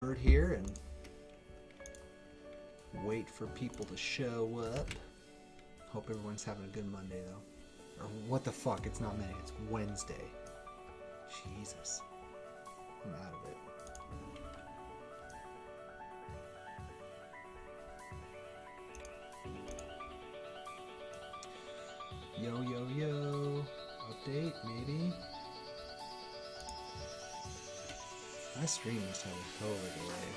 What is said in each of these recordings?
Here and wait for people to show up. Hope everyone's having a good Monday though. Or what the fuck, it's not Monday, it's Wednesday. Jesus. I'm out of it. Yo, yo, yo. Update, maybe? My stream must have a hell of a delay.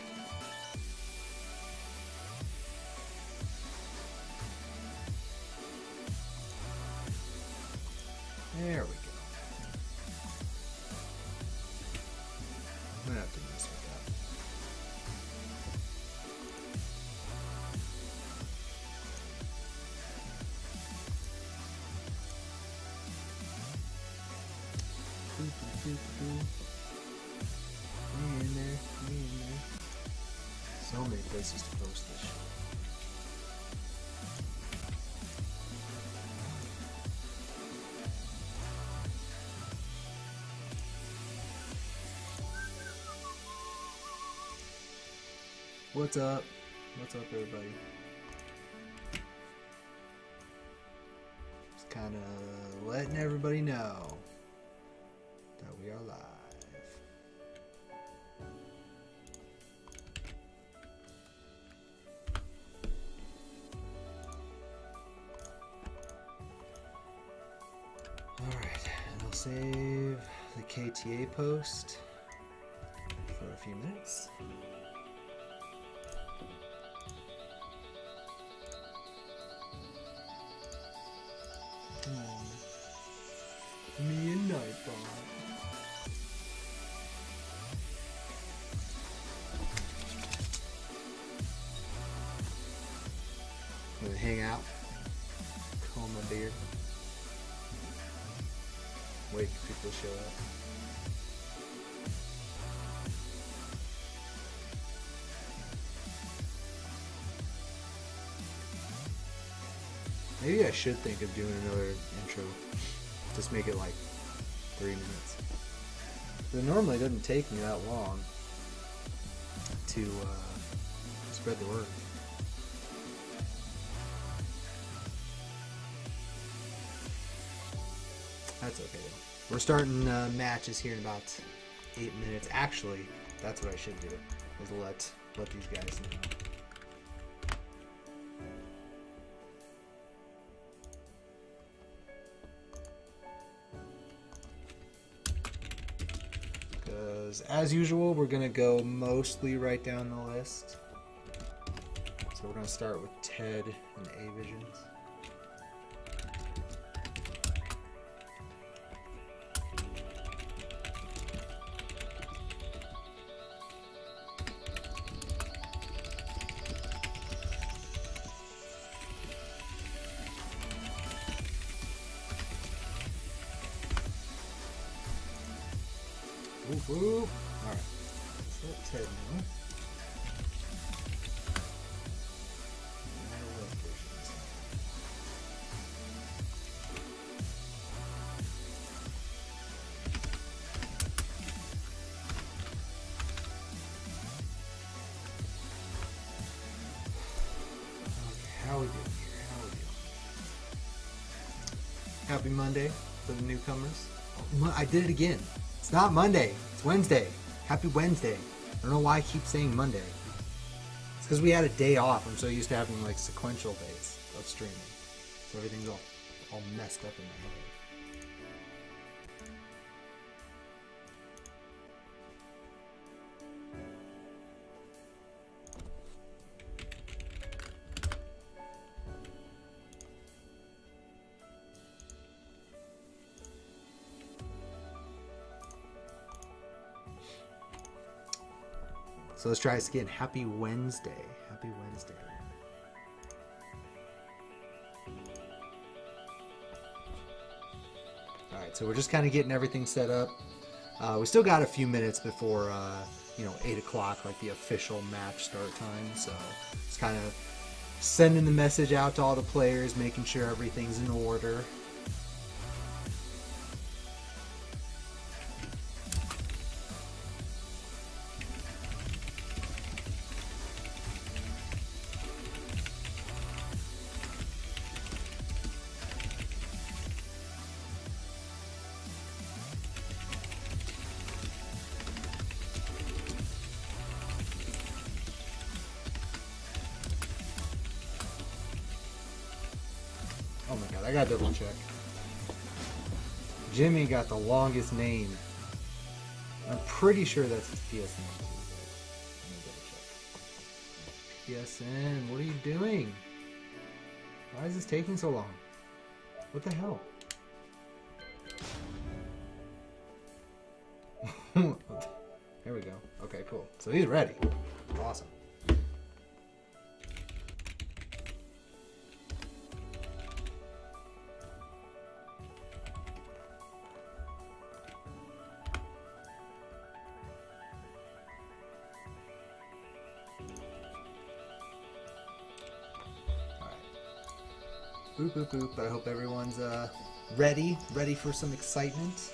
There we go. I'm gonna have to mess with that. Me in there. So many places to post this shit. What's up? What's up, everybody? Just kind of letting everybody know that we are live. Alright, and I'll save the KTA post for a few minutes. Me and Nightbot. Gonna hang out, comb my beard, wait for people to show up. Maybe I should think of doing another intro. Just make it like 3 minutes. It normally doesn't take me that long to spread the word. That's okay though. We're starting matches here in about 8 minutes. Actually, that's what I should do, is let these guys know. As usual, we're going to go mostly right down the list. So we're going to start with TED and A-Visions. Alright, let's let Ted know. Okay, how we doing here? Happy Monday for the newcomers. Oh, I did it again. It's not Monday, it's Wednesday. Happy Wednesday. I don't know why I keep saying Monday. It's because we had a day off. I'm so used to having like sequential days of streaming. So everything's all messed up in my head. So let's try this again. Happy Wednesday. Happy Wednesday. Alright, so we're just kind of getting everything set up. We still got a few minutes before, 8 o'clock, like the official match start time. So just kind of sending the message out to all the players, making sure everything's in order. Oh my god, I gotta double check. Jimmy got the longest name. I'm pretty sure that's his PSN. Let me double check. PSN, what are you doing? Why is this taking so long? What the hell? There we go. Okay, cool. So he's ready. Awesome. Boop, boop, boop. But I hope everyone's ready for some excitement.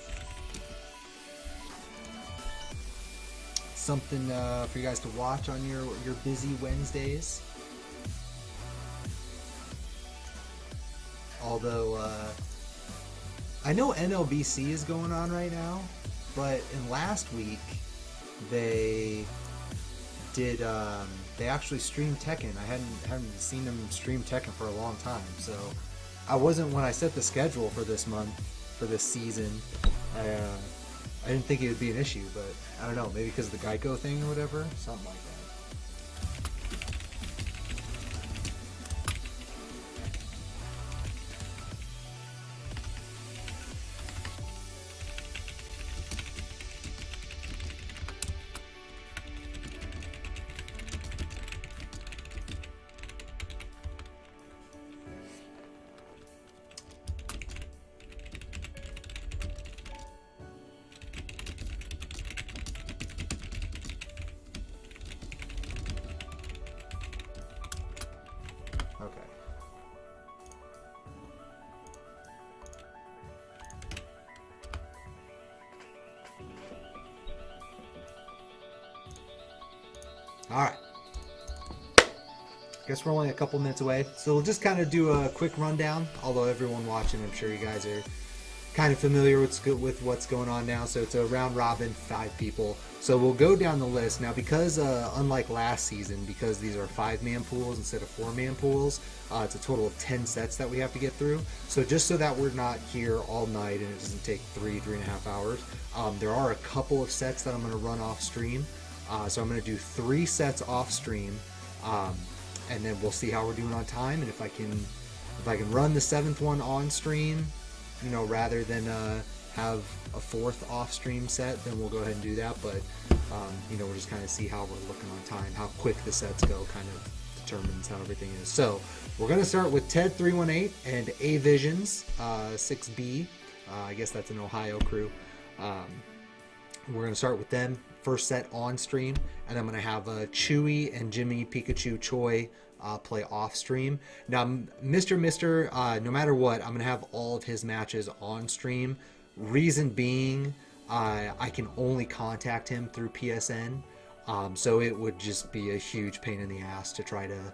Something for you guys to watch on your busy Wednesdays. Although I know NLBC is going on right now, but in last week they did they actually streamed Tekken. I hadn't seen them stream Tekken for a long time, so I wasn't, when I set the schedule for this month, for this season, I didn't think it would be an issue, but I don't know, maybe because of the Geico thing or whatever, something like that. Okay. All right. Guess we're only a couple minutes away, so we'll just kind of do a quick rundown. Although everyone watching, I'm sure you guys are kind of familiar with what's going on now. So it's a round robin, 5 people. So we'll go down the list now, because unlike last season, because these are 5-man pools instead of 4-man pools, it's a total of 10 sets that we have to get through. So just so that we're not here all night and it doesn't take 3.5 hours, there are a couple of sets that I'm going to run off stream. So I'm going to do 3 sets off stream, and then we'll see how we're doing on time, and if I can run the 7th one on stream, you know, rather than have a 4th off stream set, then we'll go ahead and do that. But you know, we'll just kind of see how we're looking on time. How quick the sets go kind of determines how everything is. So we're going to start with Ted 318 and A Visions 6B. I guess that's an Ohio crew. We're going to start with them, first set on stream, and I'm going to have Chewy and Jimmy Pikachu Choi play off stream. Now, Mr. No matter what, I'm going to have all of his matches on stream. Reason being, I can only contact him through PSN, so it would just be a huge pain in the ass to try to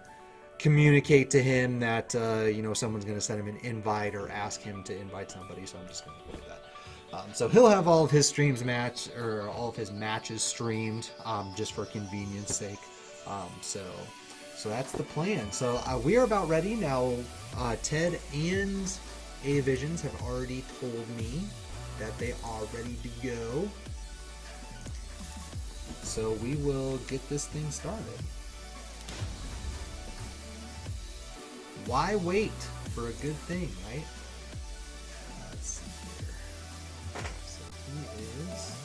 communicate to him that you know, someone's going to send him an invite or ask him to invite somebody. So I'm just going to avoid that. So he'll have all of his all of his matches streamed, just for convenience sake. So that's the plan. So we are about ready now. Ted and A Visions have already told me that they are ready to go. So we will get this thing started. Why wait for a good thing, right? Let's see here. So he is...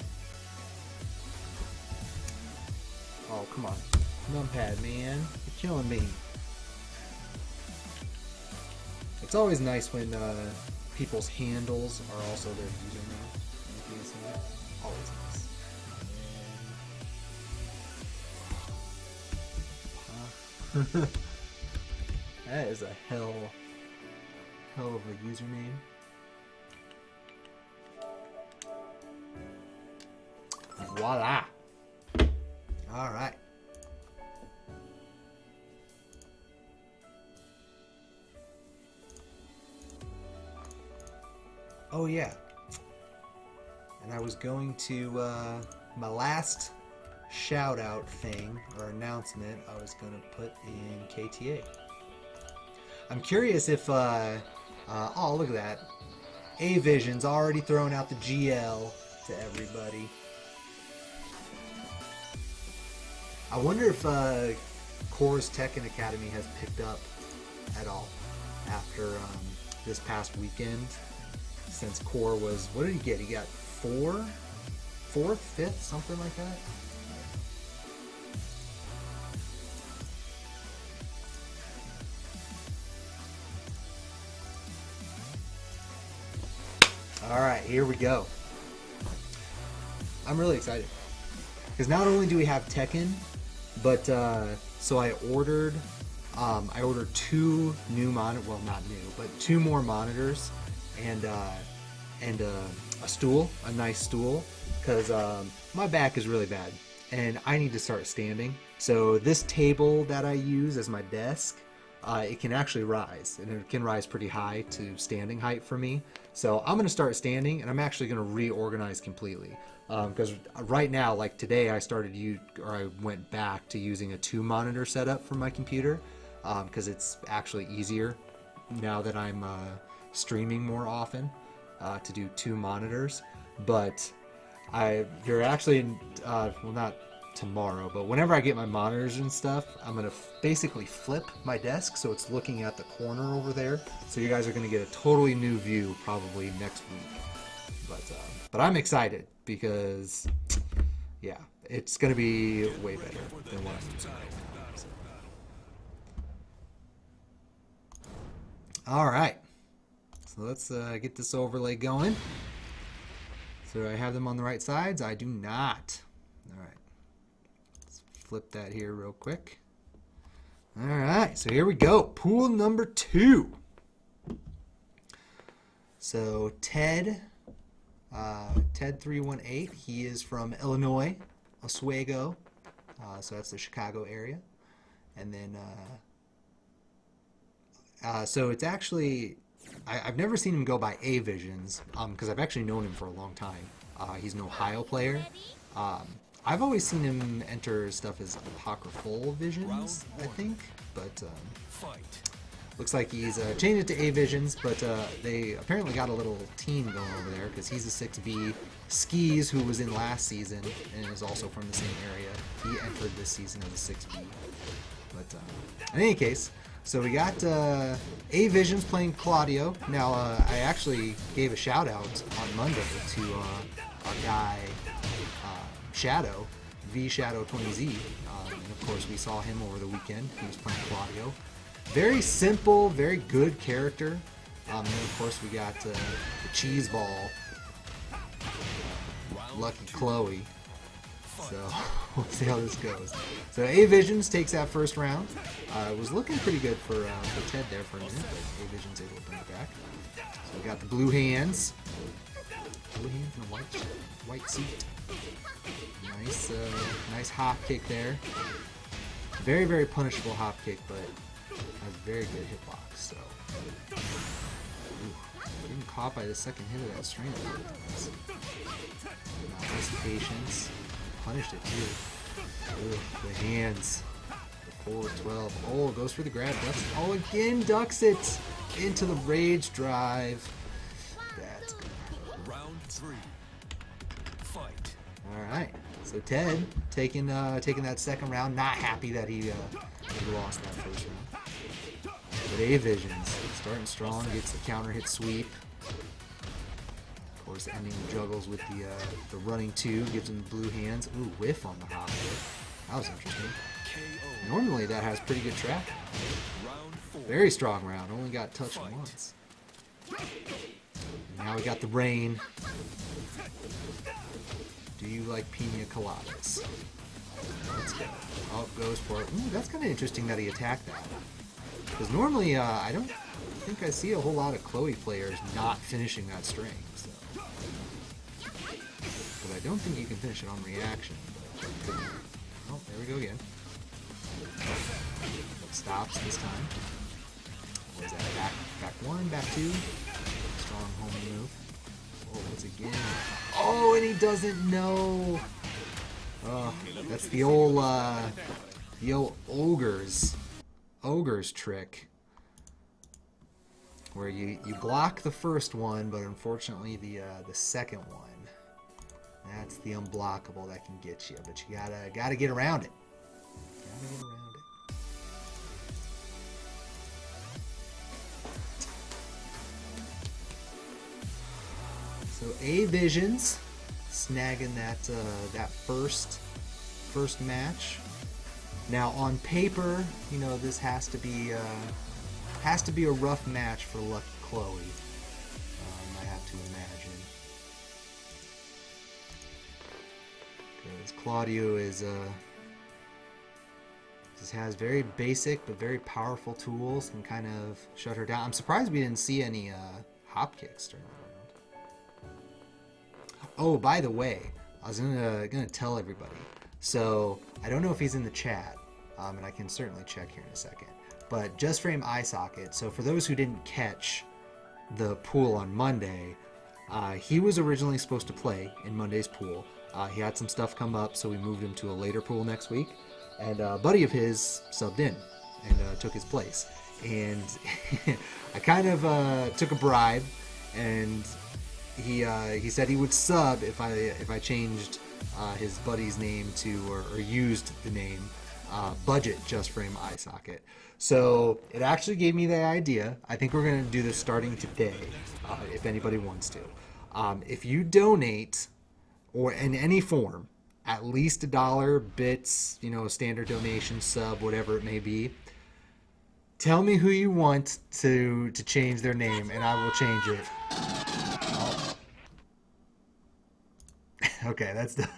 Oh, come on. Numpad, man. You're killing me. It's always nice when people's handles are also their username. Always nice. That is a hell of a username. Voila! Alright. Oh yeah. And I was going to, my last shout out thing or announcement I was going to put in KTA. I'm curious if Oh, look at that. A-Vision's already throwing out the GL to everybody. I wonder if Core's Tekken Academy has picked up at all after this past weekend. Since Core was, what did he get? He got fourth, fifth, something like that. All right, here we go. I'm really excited because not only do we have Tekken, but so I ordered two new well, not new, but two more monitors and a stool, a nice stool, because my back is really bad and I need to start standing. So this table that I use as my desk, it can actually rise, and it can rise pretty high to standing height for me. So I'm going to start standing, and I'm actually going to reorganize completely. Because right now, like today, I went back to using a 2-monitor setup for my computer, because it's actually easier now that I'm streaming more often to do 2 monitors. But you're actually, well, not tomorrow, but whenever I get my monitors and stuff, I'm gonna basically flip my desk so it's looking at the corner over there. So you guys are gonna get a totally new view probably next week. But I'm excited because, yeah, it's gonna be way better than what I'm using right now. All right, so let's get this overlay going. So do I have them on the right sides? I do not. All right. Flip that here real quick. All right, so here we go. Pool number 2. So Ted 318, he is from Illinois, Oswego. So that's the Chicago area. And then, so it's actually, I've never seen him go by A-Visions, because I've actually known him for a long time. He's an Ohio player. I've always seen him enter stuff as apocryphal visions, I think, but looks like he's changed it to A-Visions, but they apparently got a little team going over there because he's a 6B. Skis, who was in last season and is also from the same area, he entered this season as a 6B. But in any case, so we got A-Visions playing Claudio. Now, I actually gave a shout out on Monday to our guy Shadow, VShadow20Z, and of course we saw him over the weekend. He was playing Claudio. Very simple, very good character. And then of course we got the cheese ball, Lucky Chloe. So we'll see how this goes. So A-Visions takes that first round. It was looking pretty good for Ted there for a minute, but A-Visions able to bring it back. So we got the blue hands. Blue hands and a white suit. Nice hop kick there. Very, very punishable hop kick, but has very good hitbox. So, getting caught by the second hit of that string. Nice patience. Punished it too. The hands. The forward 12. Oh, goes for the grab. Ducks. Oh, again ducks it into the rage drive. That's good. Round 3. Fight. All right. So Ted taking that second round, not happy that he lost that first round. But A-Visions starting strong, gets the counter hit sweep. Of course, ending the juggles with the running 2, gives him the blue hands. Ooh, whiff on the hop hit. That was interesting. Normally that has pretty good track. Very strong round, only got touched once. Now we got the rain. Do you like pina coladas? Let's go. Oh, goes for it. Ooh, that's kind of interesting that he attacked that. Because normally, I don't think I see a whole lot of Chloe players not finishing that string. So. But I don't think you can finish it on reaction. Oh, there we go again. Stops this time. What is that? Back 1, back 2. Strong homing move. Oh, once again. Oh, and he doesn't know. Oh, that's the old ogre's trick. where you block the first one, but unfortunately the second one, that's the unblockable that can get you. But you gotta get around it. Gotta get around it. So A Visions snagging that first match. Now on paper, you know, this has to be a rough match for Lucky Chloe. I have to imagine, because Claudio is just has very basic but very powerful tools, can kind of shut her down. I'm surprised we didn't see any hop kicks during the round. Oh, by the way, I was gonna tell everybody. So I don't know if he's in the chat, and I can certainly check here in a second. But Just Frame Eye Socket. So for those who didn't catch the pool on Monday, he was originally supposed to play in Monday's pool. He had some stuff come up, so we moved him to a later pool next week. And a buddy of his subbed in and took his place. And I kind of took a bribe, and he said he would sub if I changed his buddy's name to or used the name Budget Just Frame Eye Socket. So it actually gave me the idea. I think we're going to do this starting today, if anybody wants to. If you donate, or in any form, at least $1, bits, you know, standard donation, sub, whatever it may be, tell me who you want to change their name, and I will change it. Oh. Okay, that's done.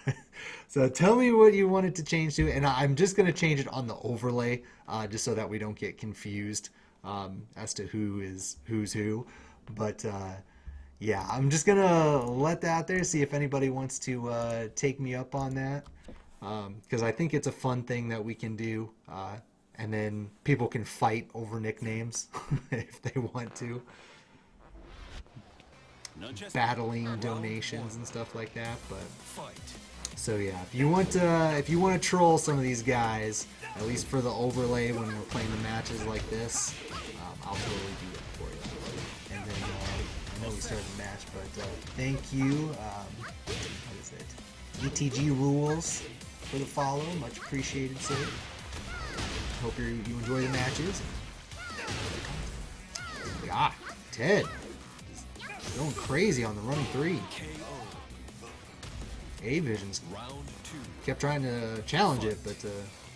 So tell me what you want it to change to, and I'm just going to change it on the overlay, just so that we don't get confused as to who's who. But yeah, I'm just going to let that out there, see if anybody wants to take me up on that, because I think it's a fun thing that we can do, and then people can fight over nicknames if they want to. Battling donations and stuff like that, but so yeah, if you want to troll some of these guys, at least for the overlay when we're playing the matches like this, I'll totally do that for you. And then I know we started the match, but thank you. What is it? ETG Rules for the follow, much appreciated, sir. Hope you enjoy the matches. Ah, Ted. Going crazy on the running 3. A Visions kept trying to challenge it, but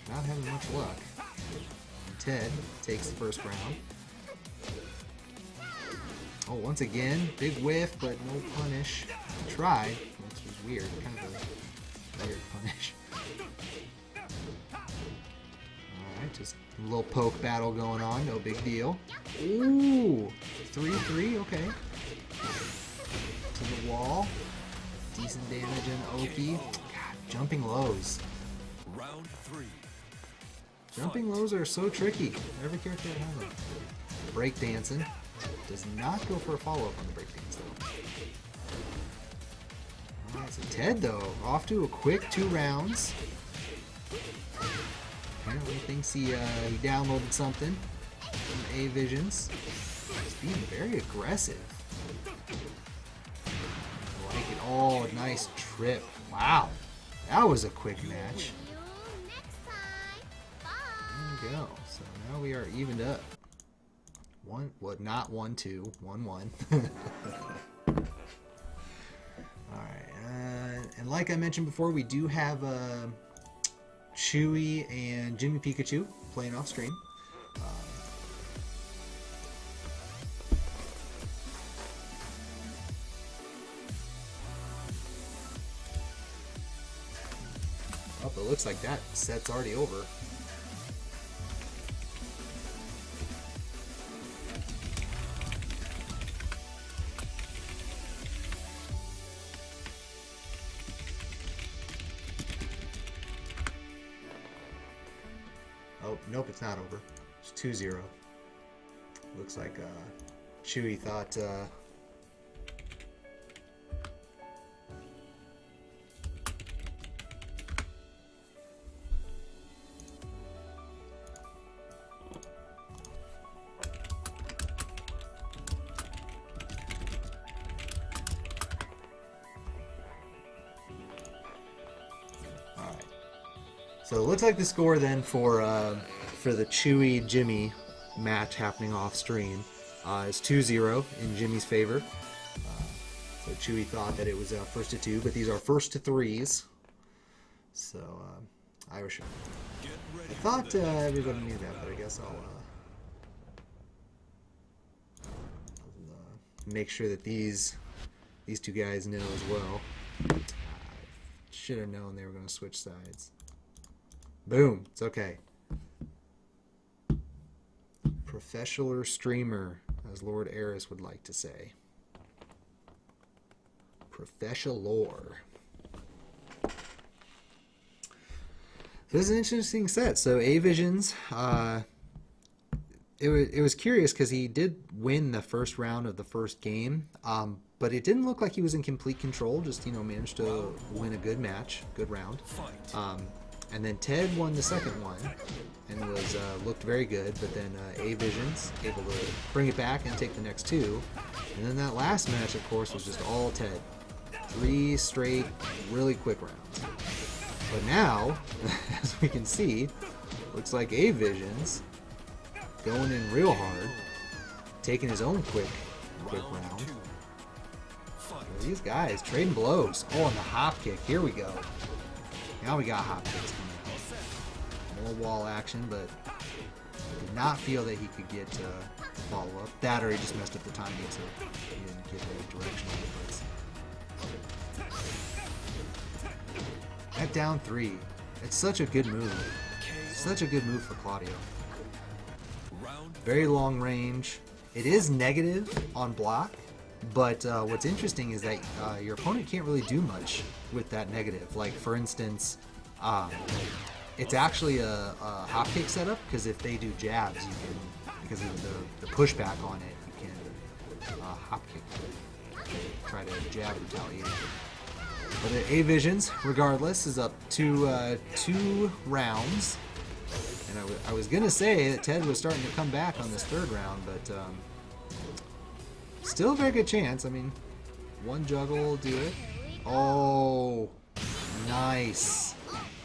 not having much luck. And Ted takes the first round. Oh, once again, big whiff, but no punish. Tried, which was weird. Kind of a weird punish. Alright, just a little poke battle going on. No big deal. Ooh! 3-3, okay. To the wall. Decent damage in Oki. God, jumping lows. Round 3. Jumping lows are so tricky. Every character that has them. Breakdancing. Does not go for a follow-up on the breakdance though. Alright, so Ted though, off to a quick 2 rounds. Apparently thinks he downloaded something from A Visions. He's being very aggressive. Oh, nice trip. Wow. That was a quick match. There we go. So now we are evened up. Not 1-2. 1-1. Alright. And like I mentioned before, we do have Chewy and Jimmy Pikachu playing off stream. It looks like that set's already over. Oh, nope, it's not over. It's 2-0. Looks like Chewy thought So it looks like the score then for the Chewy Jimmy match happening off stream is 2-0 in Jimmy's favor. So Chewy thought that it was first to two, but these are first to threes. So Irish. I thought everybody knew that, but I guess I'll make sure that these two guys know as well. Should have known they were going to switch sides. Boom. It's okay. Professional streamer, as Lord Eris would like to say. Professional. This is an interesting set. So A-Visions, it was curious because he did win the first round of the first game, but it didn't look like he was in complete control. Just managed to win a good match, good round. And then Ted won the second one and was looked very good. But then A-Visions able to bring it back and take the next two. And then that last match, of course, was just all Ted. 3 straight, really quick rounds. But now, as we can see, looks like A-Visions going in real hard, taking his own quick round. These guys trading blows. Oh, and the hop kick. Here we go. Now we got hop kicks coming out. More wall action, but did not feel that he could get follow up. That or he just messed up the timing, so he didn't get a directional difference. At down 3. It's such a good move. Such a good move for Claudio. Very long range. It is negative on block, but what's interesting is that your opponent can't really do much with that negative. Like, for instance, it's actually a hop kick setup, because if they do jabs, you can, because of the pushback on it, you can hop kick, try to jab retaliate. But A-Visions, regardless, is up to 2 rounds. And I was going to say that Ted was starting to come back on this third round, but still a very good chance. I mean, one juggle will do it. Oh, nice.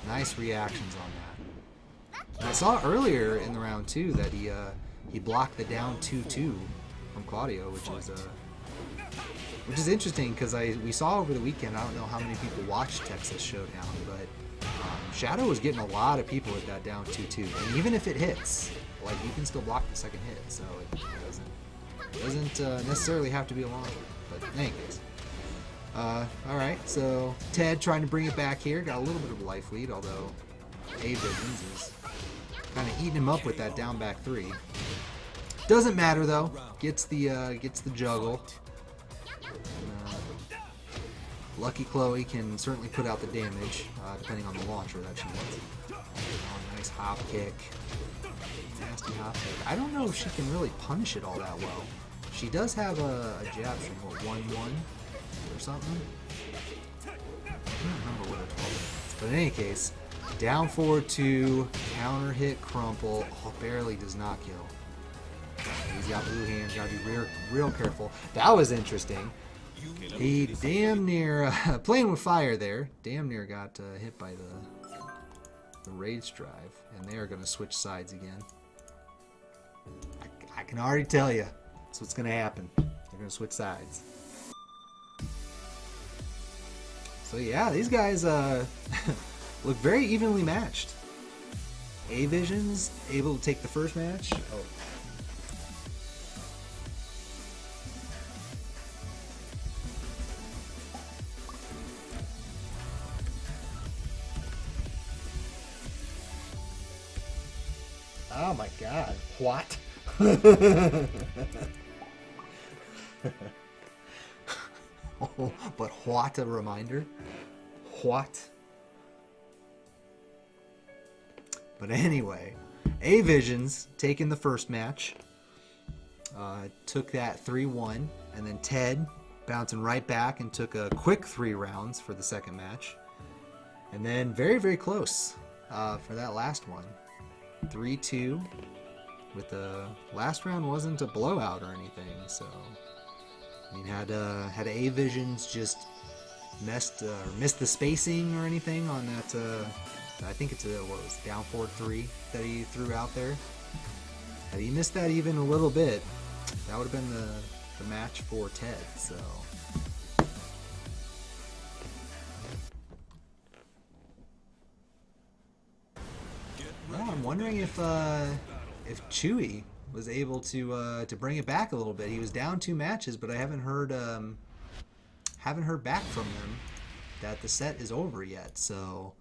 Nice reactions on that. And I saw earlier in the round, too, that he blocked the down 2-2 from Claudio, which is interesting because we saw over the weekend, I don't know how many people watched Texas Showdown, but Shadow was getting a lot of people with that down 2-2. And even if it hits, like, you can still block the second hit, so it doesn't necessarily have to be a launcher. But in any case. Alright, so Ted trying to bring it back here. Got a little bit of a life lead, although A-Visions is kind of eating him up with that down back 3. Doesn't matter, though. Gets the juggle. Lucky Chloe can certainly put out the damage, depending on the launcher that she wants. Oh, nice hop kick. Nasty hop kick. I don't know if she can really punish it all that well. She does have a jab string, what, 1-1 or something? I don't remember what it's called. But in any case, down 4-2, counter hit, crumple. Oh, barely does not kill. He's got blue hands, gotta be real careful. That was interesting. He damn near, playing with fire there, damn near got hit by the rage drive, and they are going to switch sides again. I can already tell you that's what's going to happen. They're going to switch sides. So yeah, these guys look very evenly matched. A-Visions able to take the first match. Oh my god. What? Oh, but what a reminder. What? But anyway, A-Visions taking the first match. Took that 3-1. And then Ted bouncing right back and took a quick 3 rounds for the second match. And then very, very close for that last one. 3-2, with the last round wasn't a blowout or anything, so I mean, had A-Visions just missed the spacing or anything on I think it's a, what was it, down 4-3 that he threw out there. Had he missed that even a little bit, that would have been the match for Ted. So. Well, I'm wondering if Chewy was able to bring it back a little bit. He was down 2 matches, but I haven't heard back from him that the set is over yet. So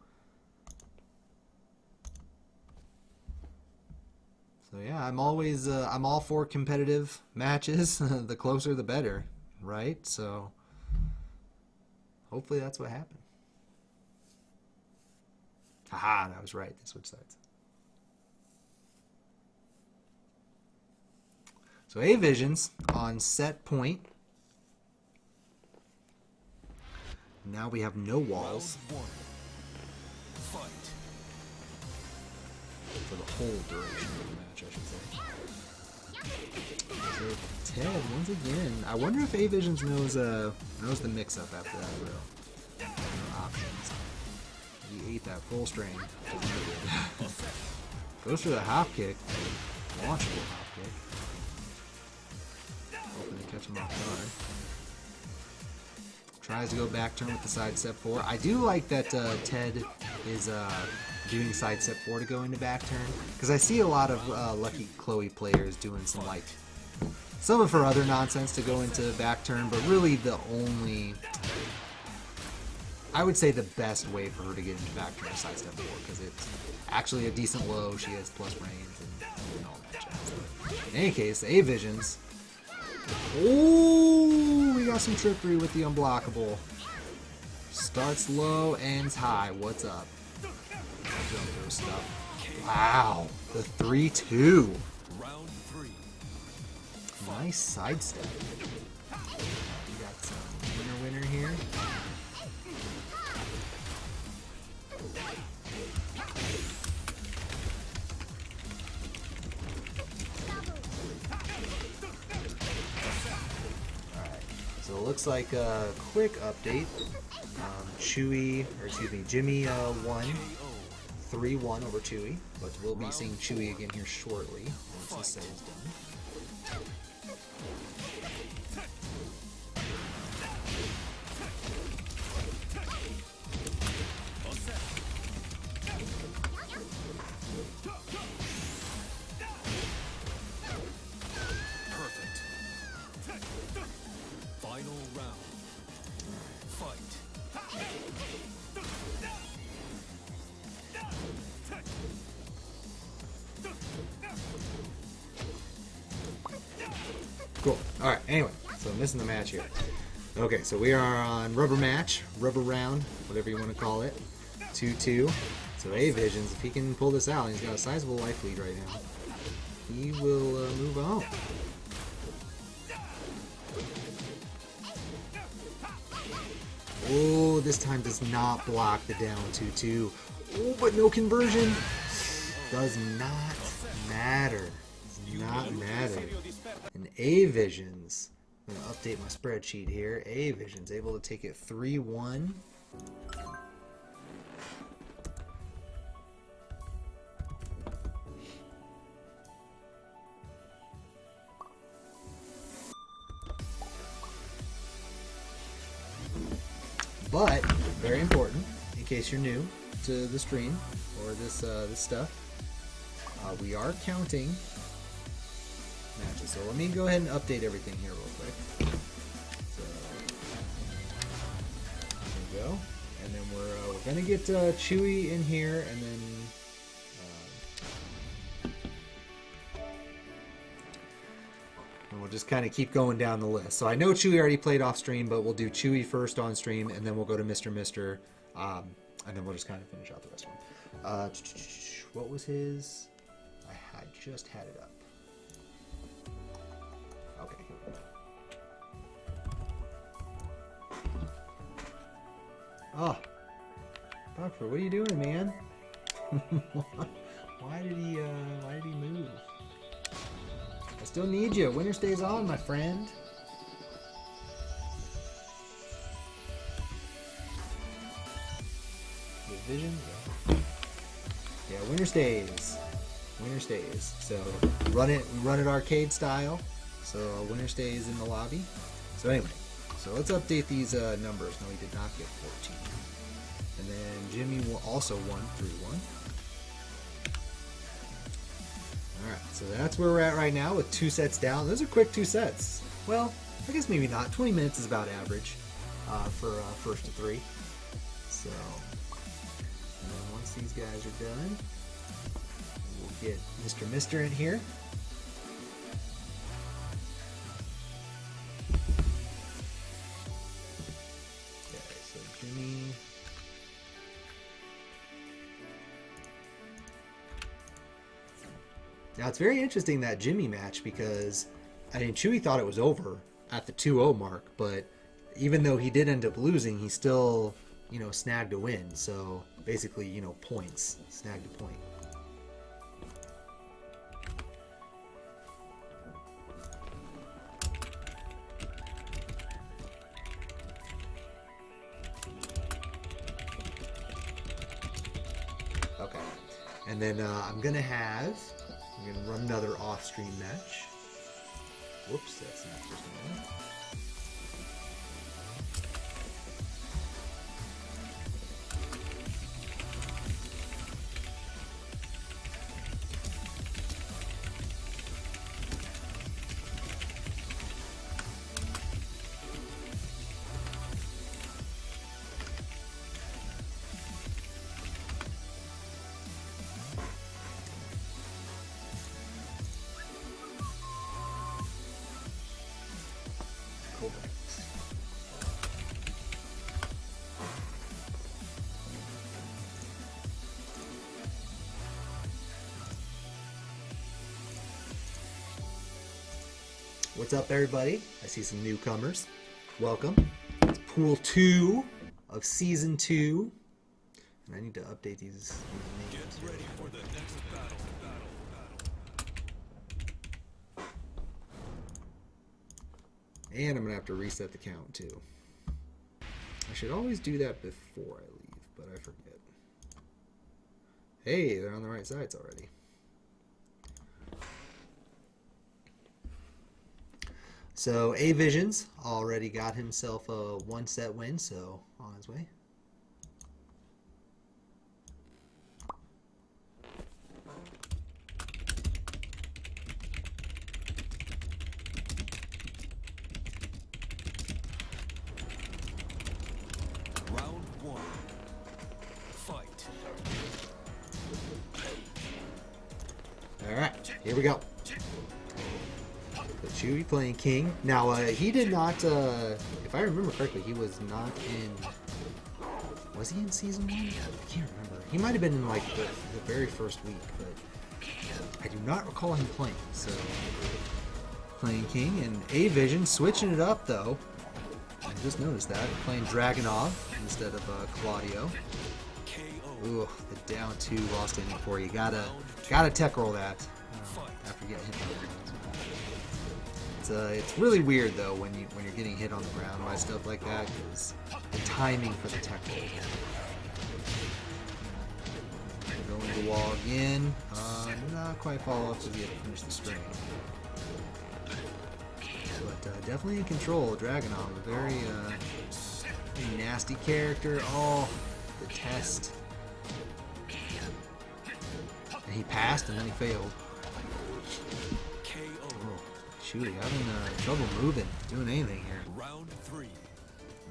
yeah, I'm always I'm all for competitive matches. The closer, the better, right? So hopefully that's what happened. Haha, that was right. They switched sides. So A-Visions on set point. Now we have no walls for the whole duration of the match, I should say. So Ted, once again, I wonder if A-Visions knows the mix-up after that row. No options. He ate that full string. Goes for the hop kick, launchable hop kick. Hoping to catch him off guard. Tries to go back turn with the side step 4. I do like that Ted is doing side step 4 to go into back turn, because I see a lot of Lucky Chloe players doing some of her other nonsense to go into back turn, but really the only, I would say the best way for her to get into back turn is side step 4, because it's actually a decent low. She has plus range and all that jazz. In any case, the A-Visions. Oh, we got some trickery with the unblockable. Starts low, ends high. What's up? Stuff. Wow, the 3-2. Round 3. Nice sidestep. We got some winner here. So it looks like a quick update. Jimmy won 3-1 over Chewy, but we'll be seeing Chewy again here shortly once this set is done. Cool. Alright, anyway, so I'm missing the match here. Okay, so we are on rubber match, rubber round, whatever you want to call it. 2-2. So A-Visions, if he can pull this out, he's got a sizable life lead right now. He will move on. Oh, this time does not block the down 2-2. Oh, but no conversion. Does not matter. Does not matter. And A-Visions, I'm going to update my spreadsheet here. A-Visions able to take it 3-1. But, very important, in case you're new to the stream or this stuff, we are counting matches. So let me go ahead and update everything here real quick. So, there we go. And then we're going to get Chewy in here, and then we'll just kind of keep going down the list. So I know Chewy already played off stream, but we'll do Chewy first on stream, and then we'll go to Mr. And then we'll just kind of finish out the rest of them. What was his? I just had it up. Okay. Oh, Doctor, what are you doing, man? Why did he move? I still need you. Winner stays on, my friend. Good vision. Yeah. stays. Winner stays. So run it arcade style. So winner stays in the lobby. So anyway, so let's update these numbers. No, he did not get 14. And then Jimmy also won 3-1. Alright, so that's where we're at right now with 2 sets down. Those are quick 2 sets. Well, I guess maybe not. 20 minutes is about average for first to 3. So, and then once these guys are done, we'll get Mr. Mister in here. Okay, so Jimmy. Now it's very interesting that Jimmy match because, I mean, Chewy thought it was over at the 2-0 mark, but even though he did end up losing, he still, you know, snagged a win. So basically, you know, points, snagged a point. Okay, and then I'm gonna run another off-stream match. Whoops, that's not just one. What's up, everybody? I see some newcomers. Welcome. It's Pool 2 of Season 2. And I need to update these names. Get ready for the next battle. And I'm going to have to reset the count, too. I should always do that before I leave, but I forget. Hey, they're on the right sides already. So A Visions already got himself a 1-set win, so on his way. Round 1. Fight. All right, here we go. Chewy playing King. Now, he did not, if I remember correctly, he was not in, was he in Season 1? I can't remember. He might have been in, like, the very first week, but I do not recall him playing. So, playing King, and A-Vision switching it up, though. I just noticed that. Playing Dragunov instead of Claudio. Ooh, the down 2 lost inning for you. Gotta tech roll that after getting hit by the ground. It's really weird though when you're getting hit on the ground by stuff like that, because the timing for the tech roll. Going to the wall again. Not quite fall off to finish the string. But definitely in control. Dragunov, a very nasty character. Oh, the test. And he passed and then he failed. Shoot, having trouble moving, doing anything here. Round 3.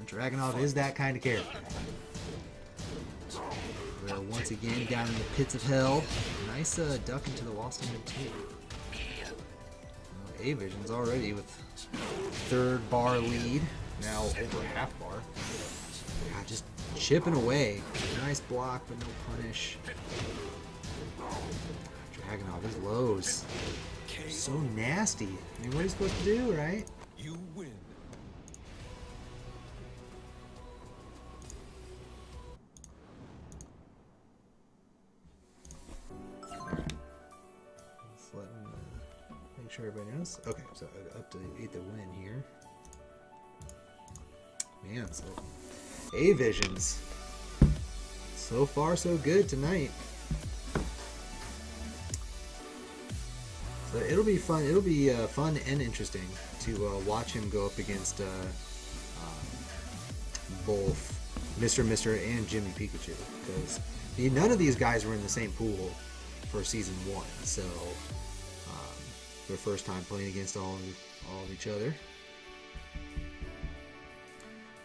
Dragunov is that kind of character. We're once again down in the pits of hell. Nice duck into the wall stand too. A-Vision's already with 3rd bar lead, now over half bar. God, just chipping away. Nice block, but no punish. Dragunov, his lows. So nasty. I mean, what are you supposed to do, right? You win. Just letting make sure everybody knows. Okay, so up to 8 to win here. Man, so A-Visions. So far, so good tonight. So it'll be fun. It'll be fun and interesting to watch him go up against both Mr. and Jimmy Pikachu, because none of these guys were in the same pool for season 1, so their first time playing against all of each other.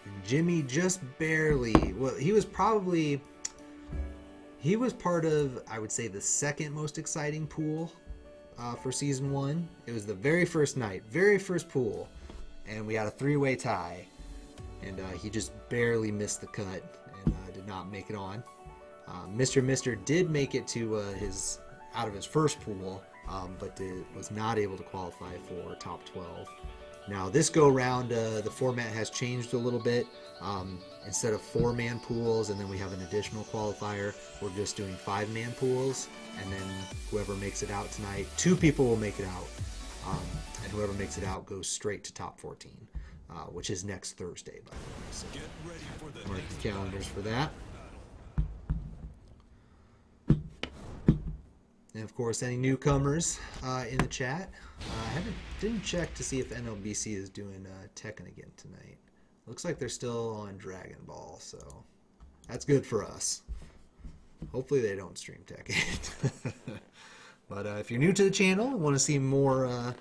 And Jimmy just barely. Well, he was part of, I would say, the second most exciting pool for season 1. It was the very first night, very first pool, and we had a 3-way tie, and he just barely missed the cut and did not make it on. Mr. did make it to out of his first pool, but was not able to qualify for top 12. Now this go round, the format has changed a little bit. Instead of 4-man pools and then we have an additional qualifier, we're just doing 5-man pools, and then whoever makes it out tonight, 2 people will make it out, and whoever makes it out goes straight to top 14, which is next Thursday, by the way. So Get ready for the mark next the calendars for that. And of course, any newcomers in the chat. Didn't check to see if NLBC is doing Tekken again tonight. Looks like they're still on Dragon Ball, so that's good for us. Hopefully they don't stream Tekken. But if you're new to the channel and want to see more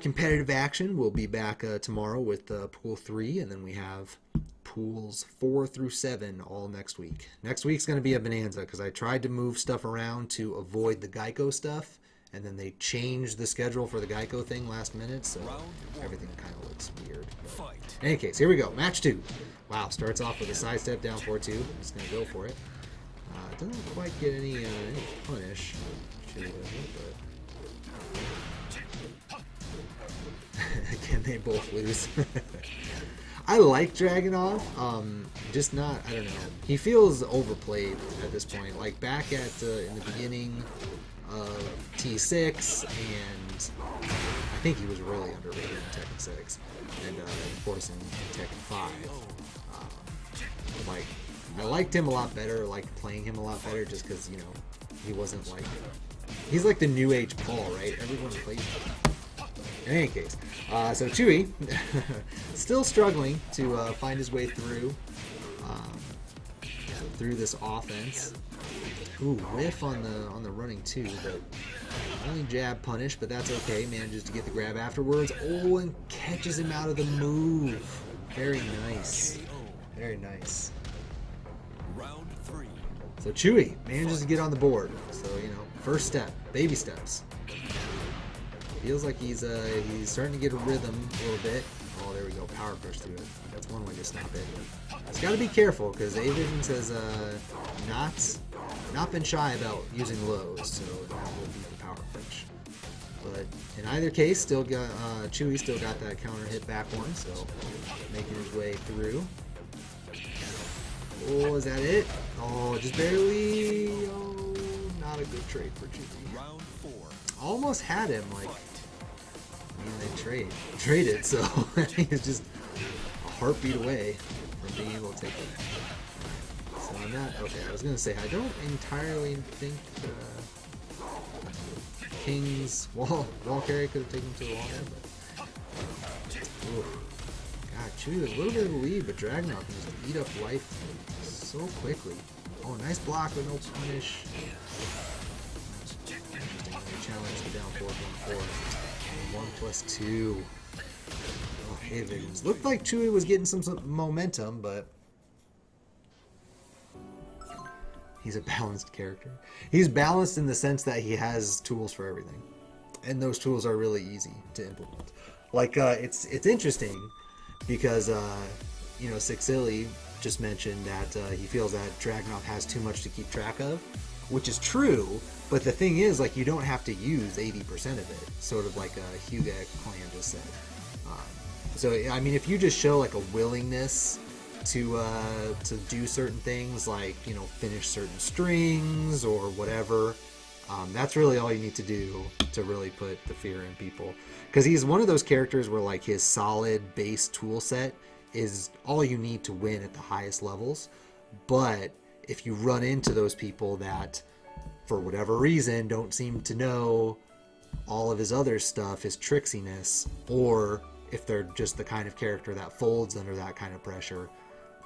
competitive action, we'll be back tomorrow with Pool 3, and then we have Pools 4 through 7 all next week. Next week's going to be a bonanza because I tried to move stuff around to avoid the Geico stuff, and then they changed the schedule for the Geico thing last minute, so everything kind of looks weird. But in any case, here we go. Match 2. Wow, starts off with a side step down 4-2. I'm just going to go for it. Doesn't quite get any punish. Should have, but again, they both lose. I like Dragunov, just not, I don't know. He feels overplayed at this point. Like back at in the beginning of T6, and I think he was really underrated in Tekken 6, and of course in Tekken 5. Like, I liked him a lot better, liked playing him a lot better, just because, you know, he wasn't like, he's like the new age Paul, right? Everyone plays him. In any case, so Chewy still struggling to find his way through this offense. Ooh, whiff on the running too, but only jab punish, but that's okay. Manages to get the grab afterwards. Oh, and catches him out of the move. Very nice. Very nice. round 3. So Chewy manages to get on the board. So, you know, first step, baby steps. Feels like he's starting to get a rhythm a little bit. Oh, there we go. Power push through it. That's one way to stop it. He's got to be careful because A-Visions has not been shy about using lows, so that will be the power push. But in either case, still got Chewy still got that counter hit back one, so making his way through. Oh, is that it? Oh, just barely. Oh, not a good trade for Chewy. Round 4. Almost had him, like, I mean, they traded, so he's just a heartbeat away from being able to take it. So I'm not, okay, I was going to say, I don't entirely think King's wall carry could have taken him to the water, but, God, Chewy with a little bit of a lead, but Dragunov can just eat up life so quickly. Oh, nice block with no punish. Challenge the down 4-1-4. 1+2. Oh, hey, Visions. Looked like Chewy was getting some momentum, but he's a balanced character. He's balanced in the sense that he has tools for everything, and those tools are really easy to implement. Like it's interesting because you know, Sixilly just mentioned that he feels that Dragunov has too much to keep track of, which is true. But the thing is, like, you don't have to use 80% of it, sort of like Huga Clan just said. So, I mean, if you just show, like, a willingness to do certain things, like, you know, finish certain strings or whatever, that's really all you need to do to really put the fear in people. Because he's one of those characters where, like, his solid base tool set is all you need to win at the highest levels. But if you run into those people that, for whatever reason, don't seem to know all of his other stuff is tricksiness, or if they're just the kind of character that folds under that kind of pressure,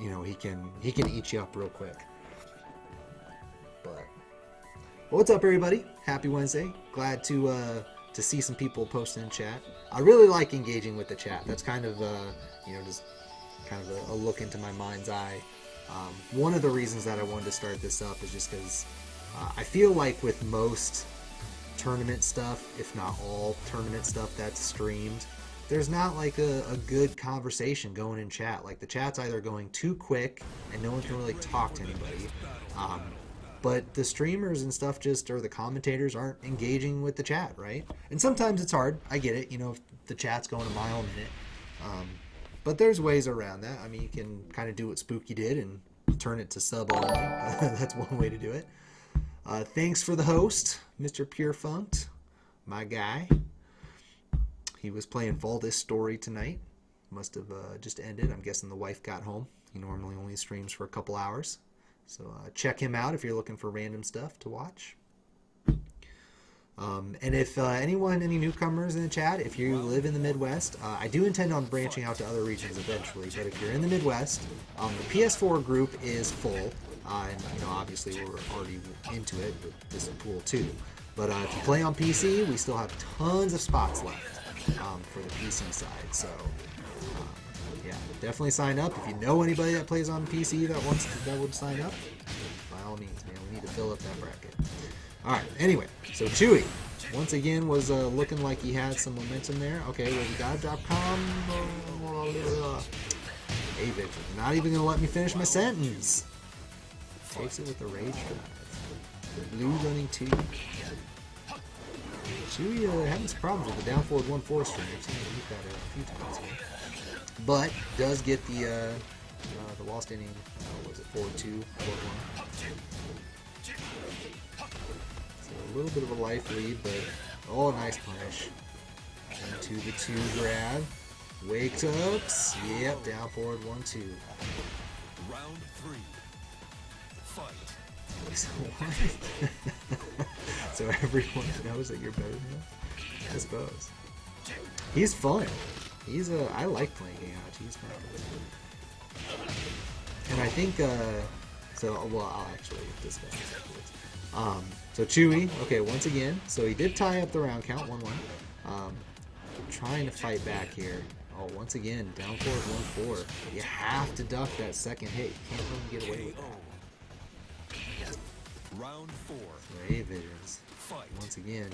you know, he can eat you up real quick. But what's up, everybody? Happy Wednesday. Glad to see some people posting in chat. I really like engaging with the chat. That's kind of you know, just kind of a look into my mind's eye. One of the reasons that I wanted to start this up is just because I feel like with most tournament stuff, if not all tournament stuff that's streamed, there's not like a good conversation going in chat. Like the chat's either going too quick and no one can really talk to anybody, but the streamers and stuff just, or the commentators aren't engaging with the chat, right? And sometimes it's hard. I get it. You know, if the chat's going a mile a minute. But there's ways around that. I mean, you can kind of do what Spooky did and turn it to sub only. That's one way to do it. Thanks for the host, Mr. Pure Funked, my guy. He was playing Valdis Story tonight. Must have just ended. I'm guessing the wife got home. He normally only streams for a couple hours. So check him out if you're looking for random stuff to watch. And if any newcomers in the chat, if you live in the Midwest, I do intend on branching out to other regions eventually, but if you're in the Midwest, the PS4 group is full, and you know, obviously we're already into it, but this is pool 2. But if you play on PC, we still have tons of spots left for the PC side, so yeah, definitely sign up. If you know anybody that plays on PC that would sign up, by all means, man, we need to fill up that bracket. Alright, anyway, so Chewy, once again, was looking like he had some momentum there. Okay, well, we got a drop combo. Avid, not even going to let me finish my sentence. Takes it with the rage drive. The blue running 2. Chewy having some problems with the down forward 1-4 string. I've seen him hit that a few times here. But does get the wall standing, was it 4-2, 4-1. A little bit of a life lead, but oh, nice punish. Into the 2 grab. Wakes ups. Yep, down forward 1-2. Round 3. Fight. So what? So everyone knows that you're better than him? I suppose. He's fun. I like playing Heihachi. He's fun. And I think well, I'll actually discuss this afterwards. So Chewy, okay, once again, so he did tie up the round count, 1-1. Trying to fight back here. Oh, once again, down forward 1-4. You have to duck that second hit. You can't let him get away with that. Round 4. Ray Visions. Once again,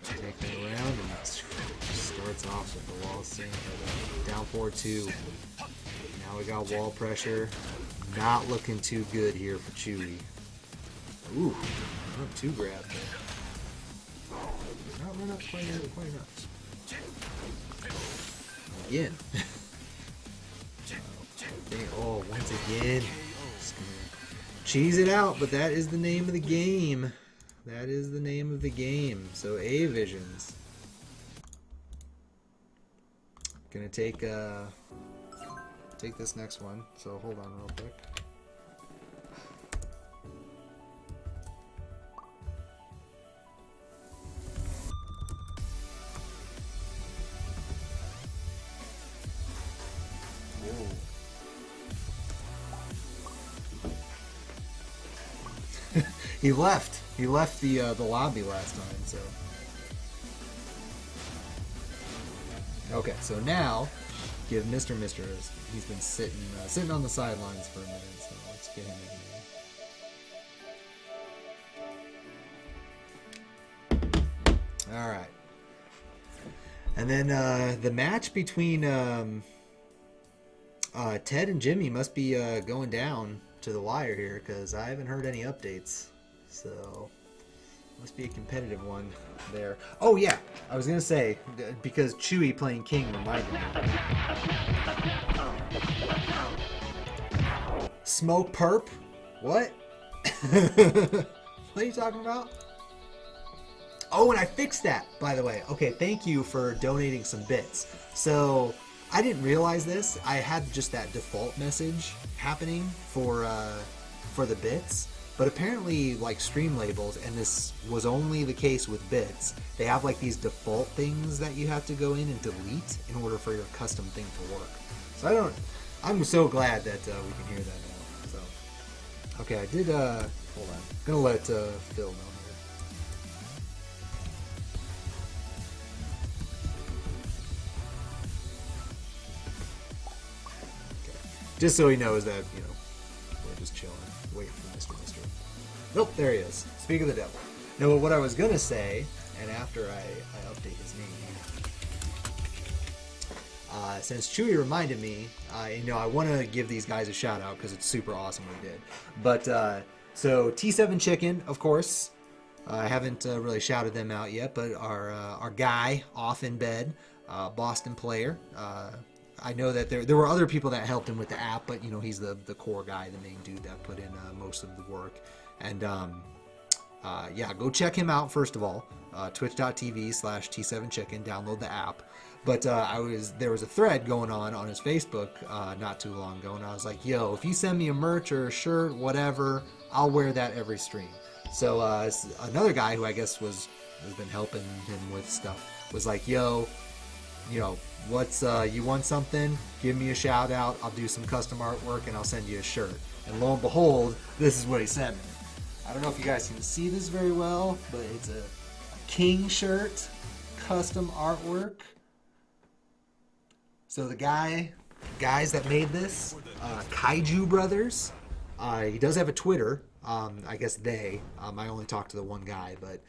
take that around and starts off with the wall sing. Down forward 2. Now we got wall pressure. Not looking too good here for Chewy. Ooh. Not 2 grab there. Not run up quite enough. Again. Oh, once again. Just gonna cheese it out, but that is the name of the game. That is the name of the game. So A Visions. Gonna take this next one. So hold on real quick. He left. He left the lobby last time, so. Okay, so now give Mr. He's been sitting on the sidelines for a minute, so let's get him in here. All right. And then the match between Ted and Jimmy must be going down to the wire here, because I haven't heard any updates. So, must be a competitive one there. Oh yeah, I was gonna say, because Chewy playing King reminded me. Smoke perp? What? What are you talking about? Oh, and I fixed that, by the way. Okay, thank you for donating some bits. So, I didn't realize this. I had just that default message happening for the bits. But apparently, like stream labels, and this was only the case with bits, they have like these default things that you have to go in and delete in order for your custom thing to work. So I'm so glad that we can hear that now. So, okay, I did, hold on. I'm gonna let Phil know here. Okay. Just so he knows that, you know, we're just chilling, waiting for Mr. Mister. Nope, there he is. Speak of the devil. No, but what I was gonna say, and after I update his name, since Chewy reminded me, you know, I want to give these guys a shout out because it's super awesome what he did. But so T7 Chicken, of course, I haven't really shouted them out yet, but our guy off in bed, Boston player. I know that there were other people that helped him with the app, but you know, he's the core guy, the main dude that put in most of the work. And yeah, go check him out first of all. Twitch.tv/T7Chicken. Download the app. But there was a thread going on his Facebook not too long ago, and I was like, yo, if you send me a merch or a shirt, whatever, I'll wear that every stream. So another guy who I guess has been helping him with stuff was like, yo, you know, what's you want something? Give me a shout out. I'll do some custom artwork and I'll send you a shirt. And lo and behold, this is what he sent me. I don't know if you guys can see this very well, but it's a king shirt, custom artwork. So the guys that made this, Kaiju Brothers, he does have a Twitter. I guess they. I only talked to the one guy, but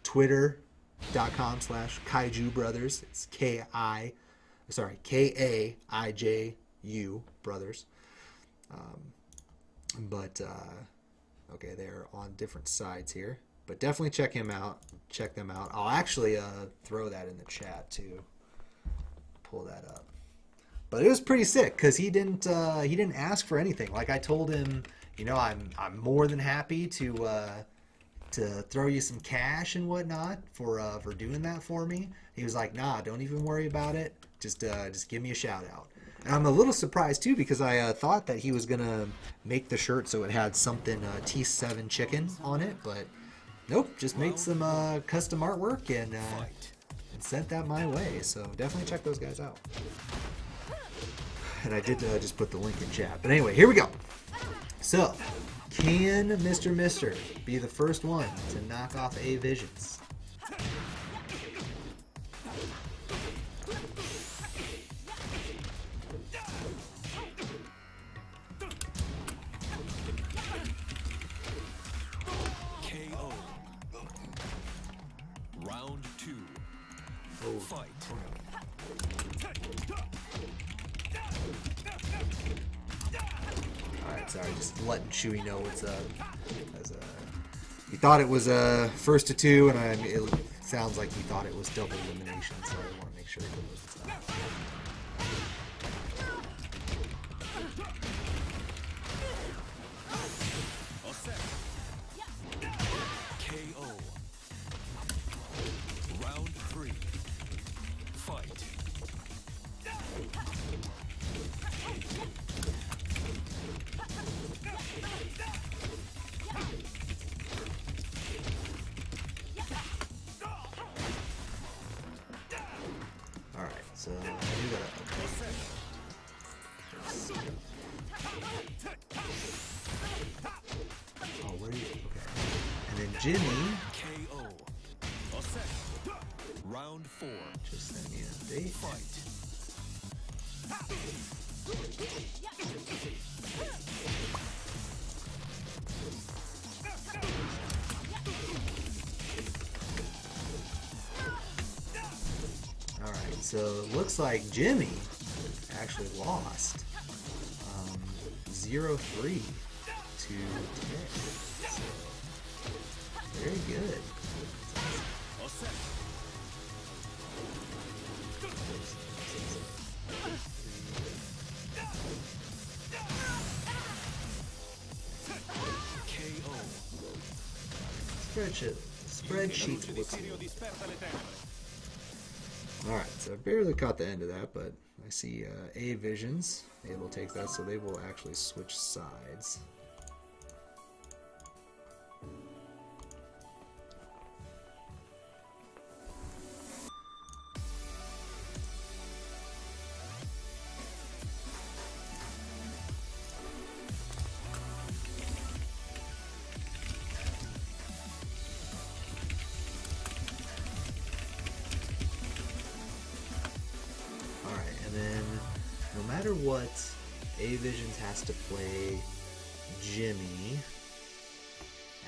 Twitter.com/Kaiju Brothers. It's Kaiju Brothers. But okay, they're on different sides here. But definitely check him out. Check them out. I'll actually throw that in the chat too. Pull that up. But it was pretty sick because he didn't ask for anything. Like I told him, you know, I'm more than happy to throw you some cash and whatnot for doing that for me. He was like, nah, don't even worry about it. Just give me a shout out. And I'm a little surprised too because I thought that he was gonna make the shirt so it had something T7 Chicken on it, but nope, just made some custom artwork and sent that my way. So definitely check those guys out. And I did just put the link in chat. But anyway, here we go. So, can Mr. Mister be the first one to knock off A Visions? KO. Round 2. Oh, Fight. Alright, sorry, just letting Chewy know what's up. As, he thought it was first to 2, and it sounds like he thought it was double elimination, so I want to make sure he knows it's not. KO. Round 3. Fight. Alright, so I do that. Oh, where are you? Okay. And then Jimmy KO. Round 4. just sent me an update. Fight. Alright, so it looks like Jimmy actually lost 0-3 to Ted. So, very good. Spreadsheet looks good. Alright, so I barely caught the end of that, but I see A Visions able to take that, so they will actually switch sides. matter what, A-Visions has to play Jimmy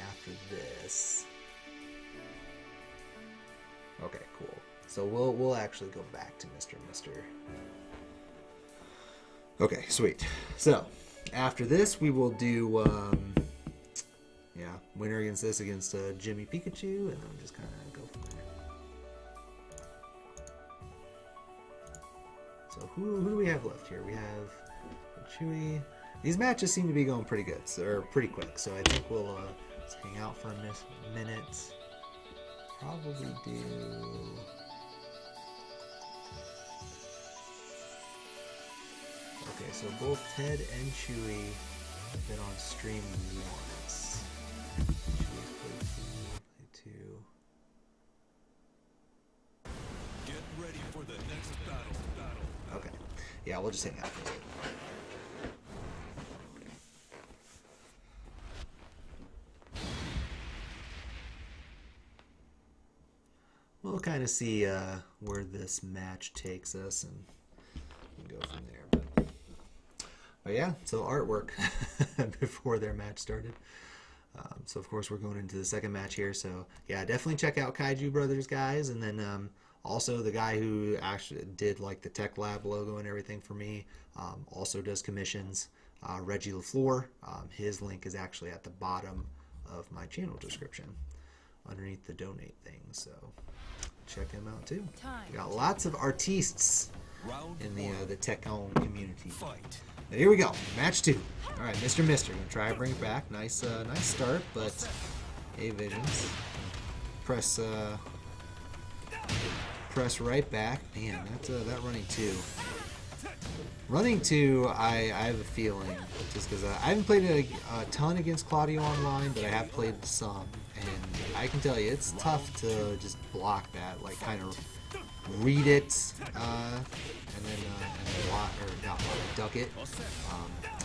after this. Okay, cool. So we'll actually go back to Mr. Okay, sweet. So after this, we will do winner against this against Jimmy Pikachu, and then just kind of go from there. So who do we have left here? We have Chewy. These matches seem to be going pretty good, or pretty quick. So I think we'll just hang out for a minute. Probably do. Okay, so both Ted and Chewy have been on stream once. Chewy's played two. Get ready for the next battle. Okay. Yeah, we'll just hang out for a bit. We'll kind of see where this match takes us and go from there. But yeah, so artwork before their match started. So of course we're going into the second match here. So yeah, definitely check out Kaiju Brothers, guys. And then also the guy who actually did like the TEKLAB logo and everything for me also does commissions. Reggie LaFleur. His link is actually at the bottom of my channel description, underneath the donate thing. So check him out too. We got lots of artistes in the Tekken community. Fight. Now here we go, match 2. All right, Mr. Gonna try to bring it back. Nice start, but A-Visions press right back. Man, that running 2. Running 2, I have a feeling, just because I haven't played a ton against Claudio online, but I have played some, and I can tell you it's tough to just block that, like kind of read it and then block, or not block, duck it.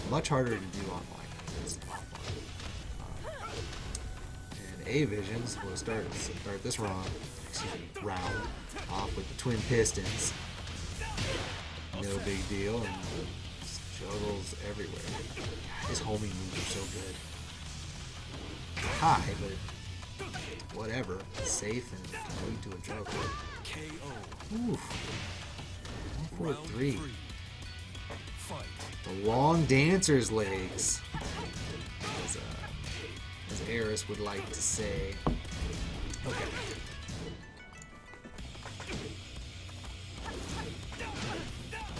Much harder to do online than it is offline. And A-Visions will start this round off with the twin pistons. No big deal, and juggles everywhere. His homing moves are so good. High, but whatever. Safe and lead to a juggle. KO. Oof. 4-3. Fight. The long dancer's legs, as Eris would like to say. Okay.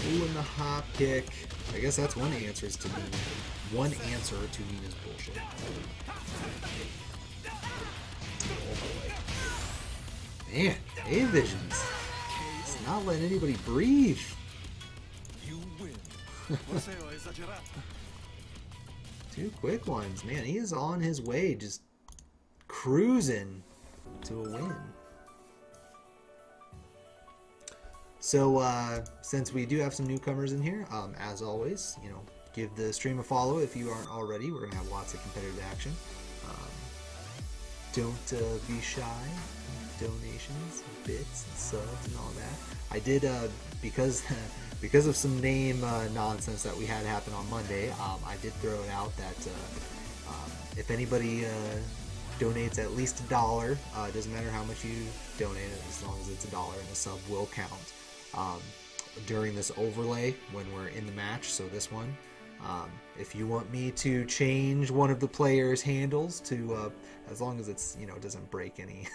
Ooh, and the hop kick. I guess that's one answer to Nina. One answer to Nina's bullshit. Oh boy. Man, A-Visions. It's not letting anybody breathe. You win. 2 quick ones. Man, he is on his way, just cruising to a win. So, since we do have some newcomers in here, as always, give the stream a follow if you aren't already. We're going to have lots of competitive action. Don't be shy. Donations, bits, and subs, and all that. I did, because of some name nonsense that we had happen on Monday, I did throw it out that if anybody donates at least $1, it doesn't matter how much you donate, as long as it's $1, and a sub will count during this overlay when we're in the match. So this one, if you want me to change one of the players' handles to, as long as it's, doesn't break any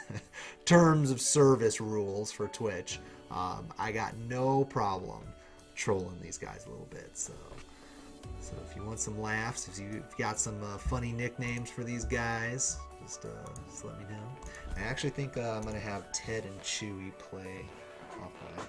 terms of service rules for Twitch, I got no problem trolling these guys a little bit. So if you want some laughs, if you've got some funny nicknames for these guys, just let me know. I actually think I'm gonna have Ted and Chewy play offline.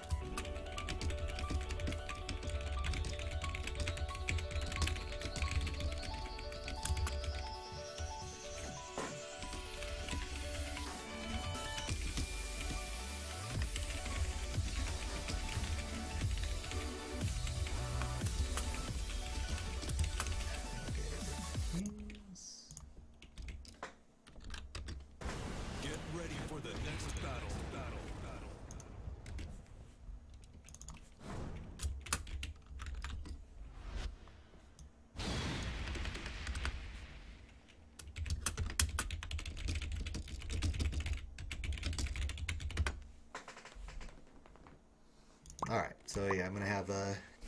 Alright, so yeah, I'm going to have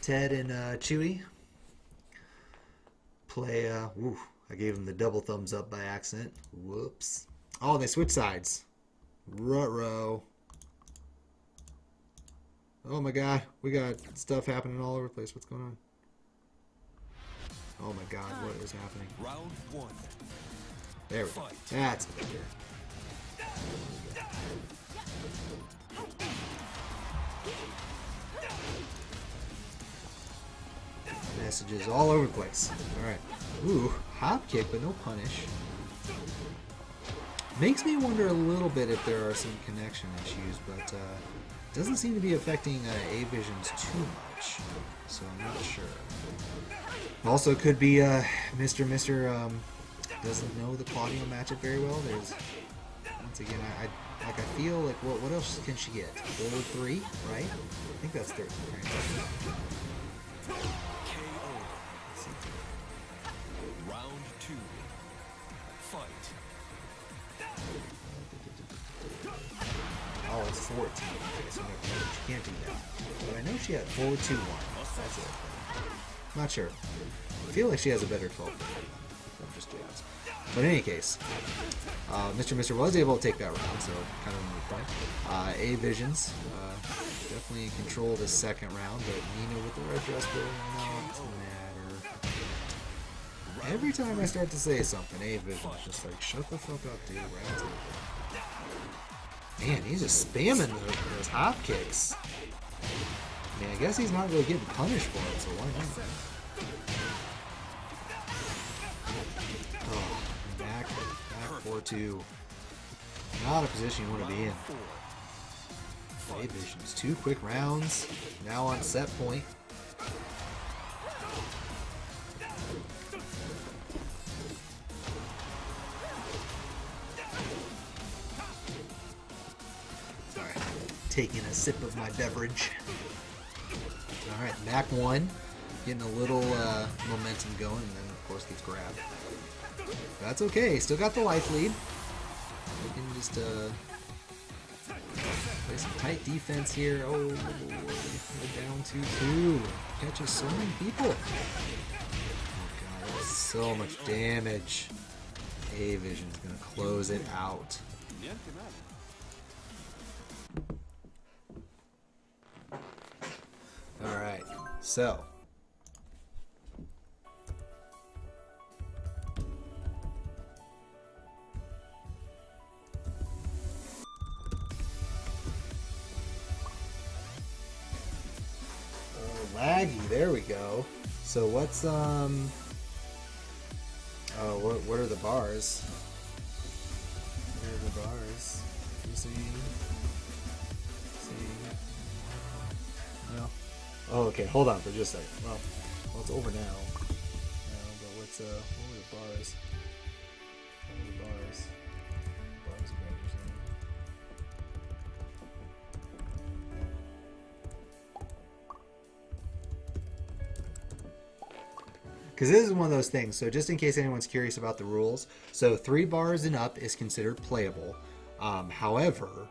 Ted and Chewie play. Ooh, I gave him the double thumbs up by accident. Whoops. Oh, they switch sides. Ruh-roh. Oh my god, we got stuff happening all over the place. What's going on? Oh my god, what is happening? Round 1. There we go. That's better. Messages all over the place. Alright. Ooh, hop kick, but no punish. Makes me wonder a little bit if there are some connection issues, but doesn't seem to be affecting A-Visions too much, so I'm not sure. Also, could be Mr. Doesn't know the Claudio matchup very well. There's once again, I feel like what else can she get? Forward 3, right? I think that's 13, right? Round 2. Fight. Oh, it's 14. Okay, so no, she can't do that. But I know she had 4-2-1. That's it. Not sure. I feel like she has a better 12. I'm just jazz. But in any case, Mr. was able to take that round, so kind of a moot point. A-Visions definitely in control of the second round, but Nina with the red dress will not matter. Every time I start to say something, A-Vision's just like, shut the fuck up, dude. Right? Man, he's just spamming those hop kicks. I mean, I guess he's not really getting punished for it, so why not? Oh, back 4-2. Not a position you want to be in. A-Visions, 2 quick rounds. Now on set point. Taking a sip of my beverage. Alright, back 1. Getting a little momentum going, and then of course gets grabbed. That's okay, still got the life lead. We can just play some tight defense here. Oh, we're down 2-2. Catches so many people. Oh god, that's so much damage. A-Vision's gonna close it out. Alright, so laggy, there we go. So what's oh, what are the bars? What are the bars? You see? No. Oh, okay. Hold on for just a second. Well, it's over now. But what were the bars? What were the bars? Bars of because this is one of those things. So just in case anyone's curious about the rules, so 3 bars and up is considered playable. However,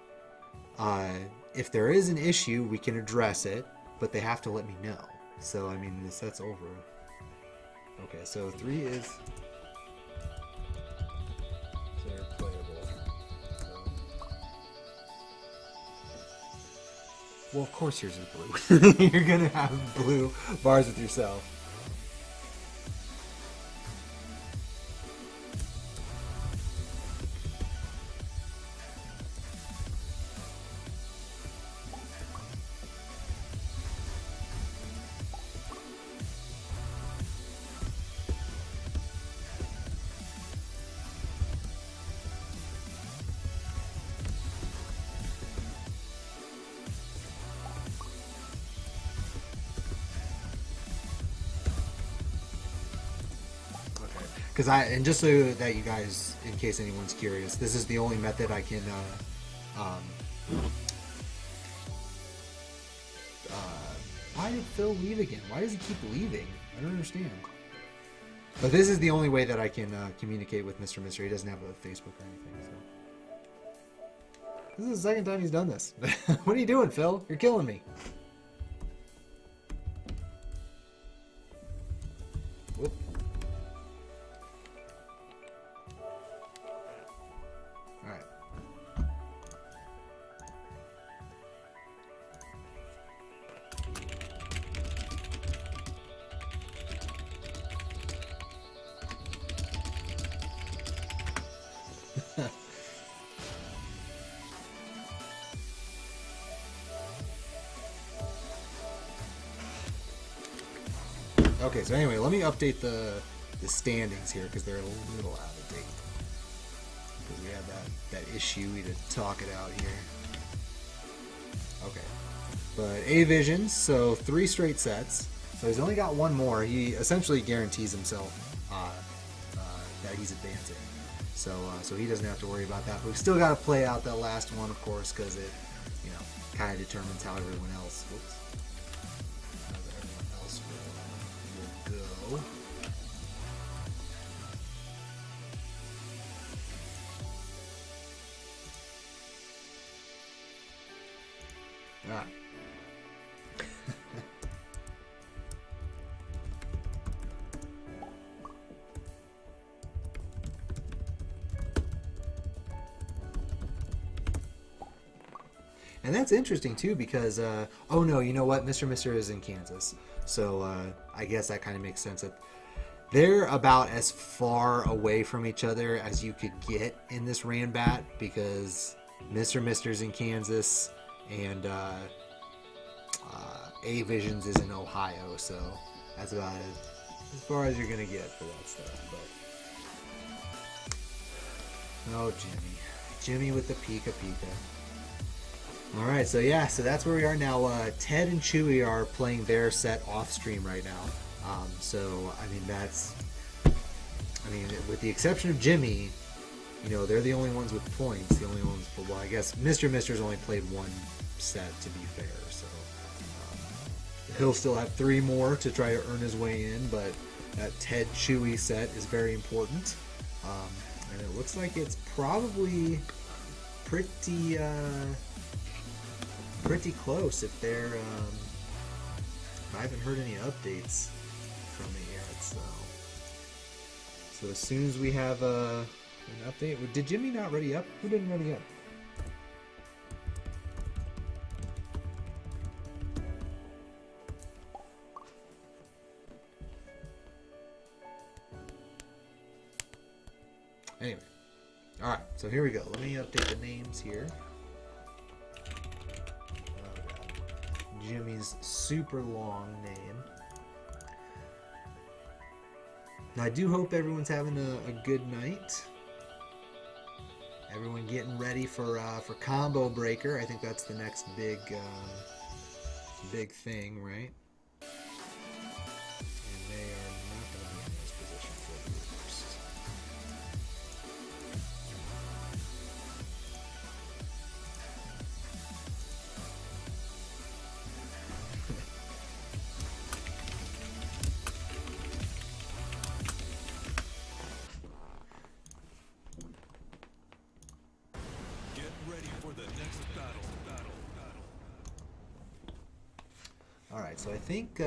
if there is an issue, we can address it, but they have to let me know. So, I mean, the set's over. Okay, so 3 is playable. So. Well, of course yours is blue. You're going to have blue bars with yourself. And just so that you guys, in case anyone's curious, this is the only method I can, why did Phil leave again? Why does he keep leaving? I don't understand. But this is the only way that I can communicate with Mr. Mystery. He doesn't have a Facebook or anything, so. This is the second time he's done this. What are you doing, Phil? You're killing me. Okay, so anyway, let me update the standings here because they're a little out of date. Because we had that issue, we had to talk it out here. Okay. But A Visions, so 3 straight sets. So he's only got 1 more. He essentially guarantees himself that he's advancing. So he doesn't have to worry about that. But we've still got to play out that last one, of course, because it, kind of determines how everyone else. Whoops. How everyone else will go. Ah. And that's interesting too because, oh no, you know what? Mr. Mister is in Kansas. So I guess that kind of makes sense. That they're about as far away from each other as you could get in this Ranbat because Mr. Mister's in Kansas and A Visions is in Ohio. So that's about as far as you're going to get for that stuff. But oh, Jimmy with the Pika Pika. Alright, so yeah, so that's where we are now. Ted and Chewy are playing their set off stream right now. So, I mean, with the exception of Jimmy, they're the only ones with points. The only ones, well, I guess Mr. Mister's only played 1 set, to be fair. So, he'll still have 3 more to try to earn his way in, but that Ted Chewy set is very important. And it looks like it's probably pretty close if they're I haven't heard any updates from it yet, so as soon as we have an update. Did Jimmy not ready up? Who didn't ready up? Anyway, alright, so here we go. Let me update the names here. Jimmy's super long name. Now, I do hope everyone's having a good night. Everyone getting ready for Combo Breaker. I think that's the next big thing, right? And they are not going to be in this position for the first. Alright, so I think,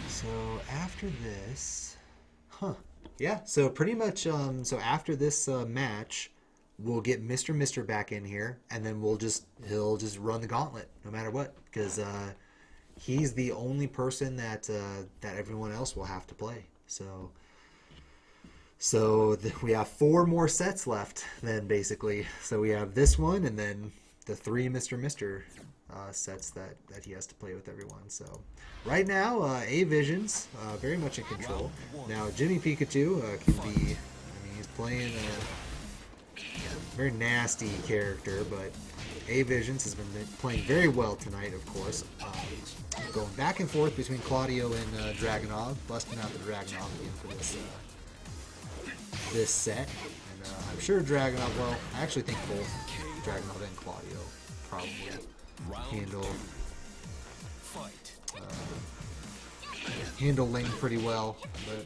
so after this, yeah, so pretty much, so after this match, we'll get Mr. Mister back in here, and then he'll just run the gauntlet, no matter what, because, he's the only person that everyone else will have to play, so we have 4 more sets left, then, basically, so we have this one, and then the 3 Mr. Mister sets that he has to play with everyone. So right now, A Visions very much in control. Now Jimmy Pikachu can be, he's playing a very nasty character, but A Visions has been playing very well tonight, of course. Going back and forth between Claudio and Dragunov, busting out the Dragunov again for this set. And I'm sure Dragunov, well, I actually think both Dragunov and Claudio probably handle Lane pretty well, but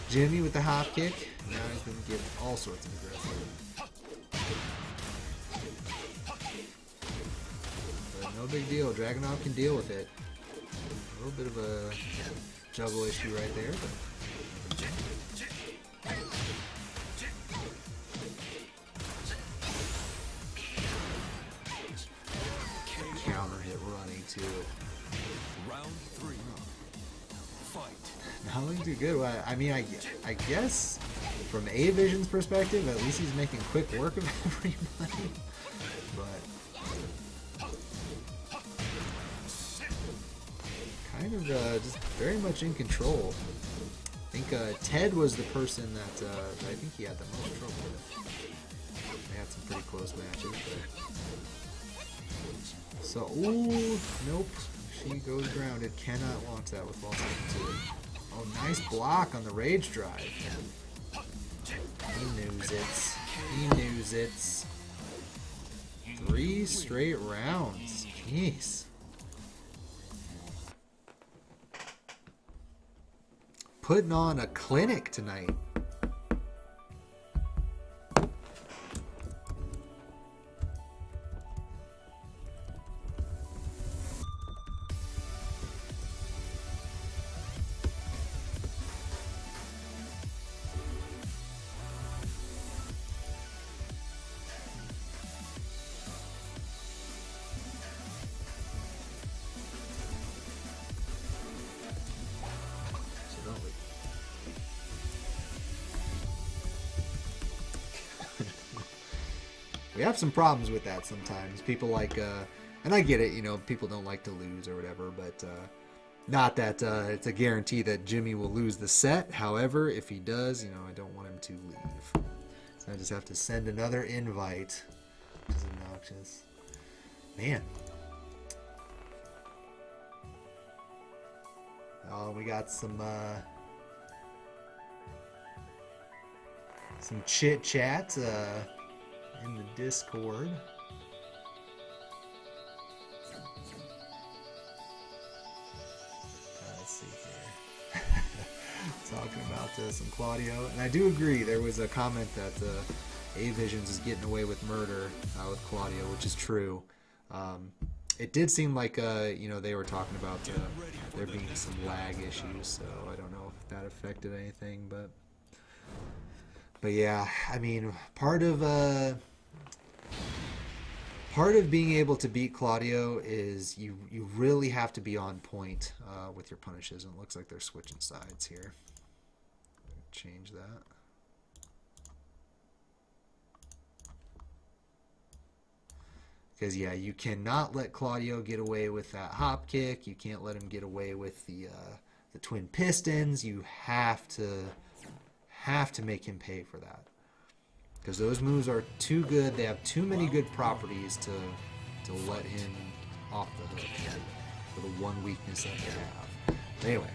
Jimmy with the hop kick, now he's going to give all sorts of aggressive. But no big deal, Dragunov can deal with it. A little bit of a juggle issue right there, but counter hit running too. Round 3. Fight. Not looking too good. I mean, I guess from A Vision's perspective, at least he's making quick work of everybody. But kind of just very much in control. I think Ted was the person that I think he had the most trouble with. They had some pretty close matches, but... So, ooh, nope. She goes grounded. Cannot launch that with ball 2. Oh, nice block on the rage drive. He knows it. He knows it. 3 straight rounds. Jeez. Putting on a clinic tonight. We have some problems with that sometimes. People like, and I get it, you know, people don't like to lose or whatever, but not that it's a guarantee that Jimmy will lose the set. However, if he does, you know, I don't want him to leave. So I just have to send another invite, which is obnoxious. Man. Oh, we got some chit chat in the Discord. Let's see here. Talking about some Claudio, and I do agree. There was a comment that A-Visions is getting away with murder with Claudio, which is true. It did seem like you know, they were talking about there being some lag issues, so I don't know if that affected anything, but yeah, I mean, part of being able to beat Claudio is you really have to be on point with your punishes, and it looks like they're switching sides here. Change that. Because, yeah, you cannot let Claudio get away with that hop kick. You can't let him get away with the twin pistons. You have to make him pay for that. Because those moves are too good. They have too many good properties to let him off the hook for the one weakness that they have. But anyway,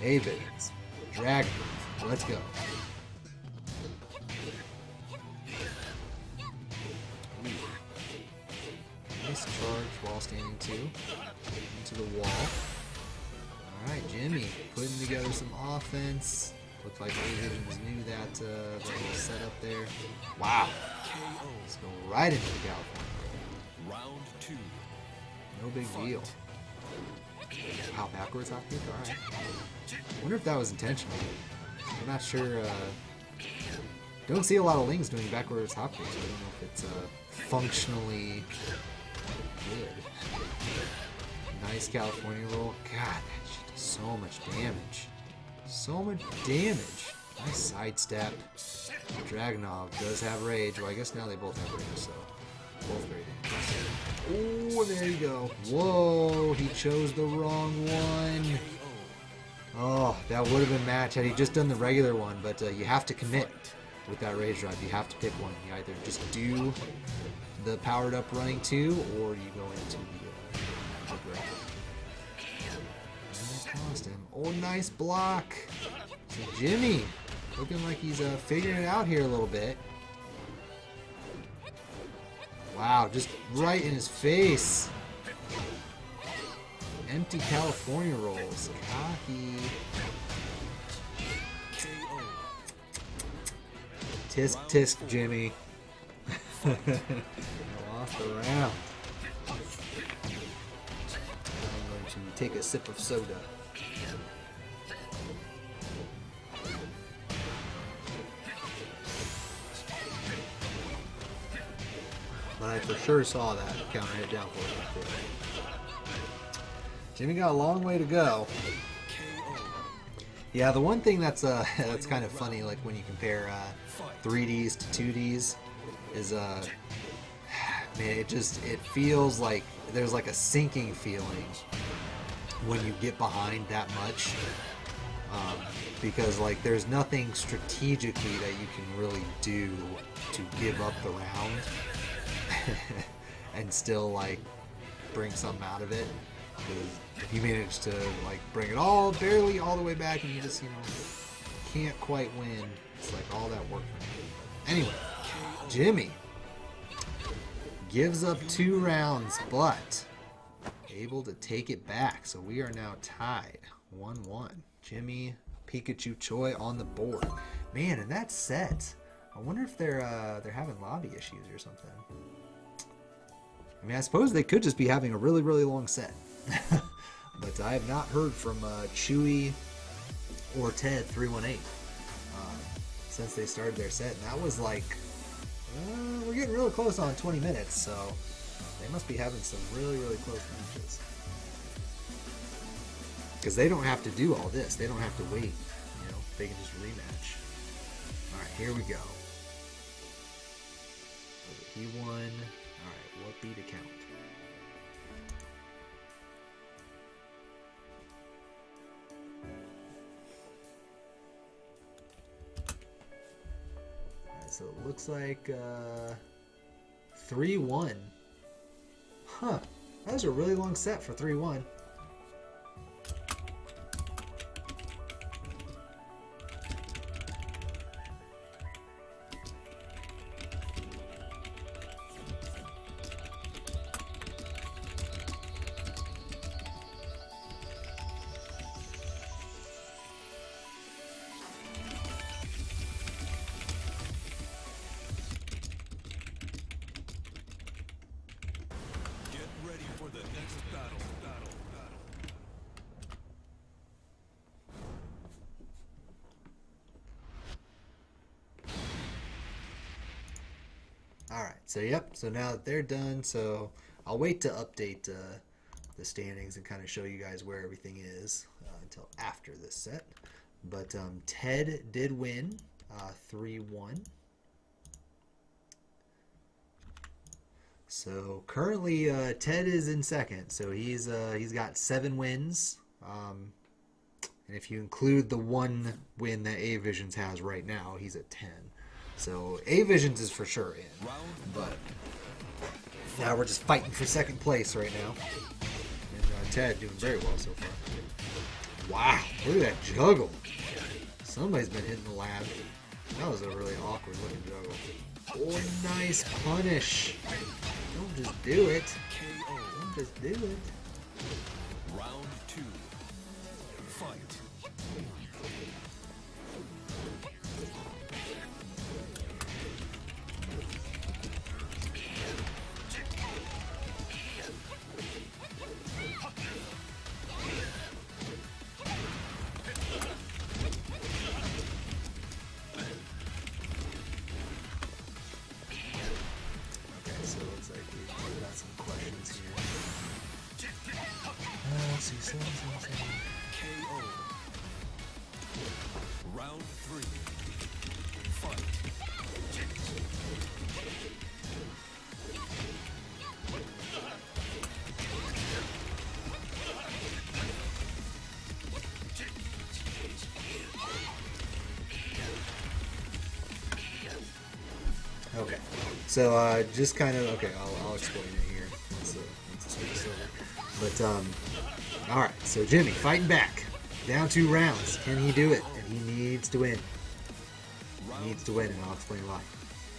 A-Visions, Dragon, let's go. Nice charge while standing 2 into the wall. Alright, Jimmy putting together some offense. Looks like A-Visions knew that little setup there. Wow. Let's go right into the California. Round 2. No big deal. Wow, backwards hop kick? Alright. Wonder if that was intentional. I'm not sure. Don't see a lot of Lings doing backwards hop kicks. I don't know if it's functionally good. Nice California roll. God, that shit does so much damage. So much damage. Nice sidestep. Dragunov does have rage. Well, I guess now they both have rage, so both very dangerous. Oh, there you go. Whoa, he chose the wrong one. Oh, that would have been match had he just done the regular one, but you have to commit with that rage drive. You have to pick one. You either just do the powered up running 2, or you go into the grab. Cost him. Oh, nice block. So Jimmy looking like he's figuring it out here a little bit. Wow, just right in his face. Empty California rolls. Cocky. Tisk tisk, Jimmy. Lost the round. I'm going to take a sip of soda. But I for sure saw that counter hit down for it. Jimmy got a long way to go. Yeah, the one thing that's that's kind of funny, like when you compare 3Ds to 2Ds, is man, it feels like there's like a sinking feeling when you get behind that much. Because like there's nothing strategically that you can really do to give up the round and still like bring something out of it. Because if you manage to like bring it all barely all the way back and you just can't quite win, it's like all that work for nothing. Anyway, Jimmy gives up 2 rounds, but able to take it back. So we are now tied 1-1. Jimmy Pikachu Choi on the board. Man, and that set, I wonder if they're having lobby issues or something. I mean, I suppose they could just be having a really, really long set. But I have not heard from Chewy or Ted 318 since they started their set. And that was like, we're getting really close on 20 minutes, so they must be having some really, really close matches. Because they don't have to do all this. They don't have to wait. You know, they can just rematch. All right, here we go. He won. All right, what beat account? All right, so it looks like 3-1. Huh. That was a really long set for 3-1. Alright, so yep, so now that they're done, so I'll wait to update the standings and kind of show you guys where everything is until after this set. But Ted did win 3-1. So currently Ted is in second, so he's got 7 wins. And if you include the 1 win that A-Visions has right now, he's at 10. So A-Visions is for sure in, but now we're just fighting for second place right now. And Ted doing very well so far. Wow, look at that juggle. Somebody's been hitting the lab. That was a really awkward looking juggle. Oh, nice punish. Don't just do it. Don't just do it. Round 2. Fight. KO. Round 3. Fight. Okay, so just kind of, okay, I'll explain it here once the speak's over. But, all right, so Jimmy fighting back, down 2 rounds. Can he do it? And he needs to win. He needs to win, and I'll explain why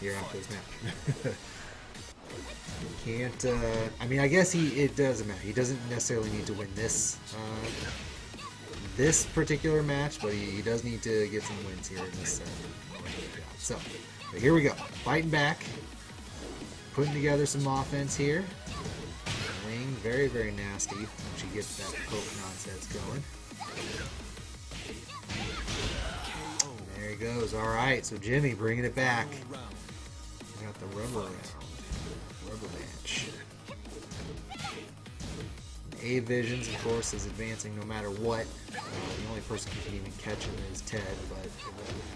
here after this match. He can't, I mean, I guess it doesn't matter. He doesn't necessarily need to win this particular match, but he does need to get some wins here in this set. So here we go. Fighting back. Putting together some offense here. Wing, very, very nasty when she gets that poke nonsense going. There he goes. All right, so Jimmy bringing it back. We got the rubber round. Rubber match. A-Visions, of course, is advancing no matter what. The only person who can even catch him is Ted, but it won't matter.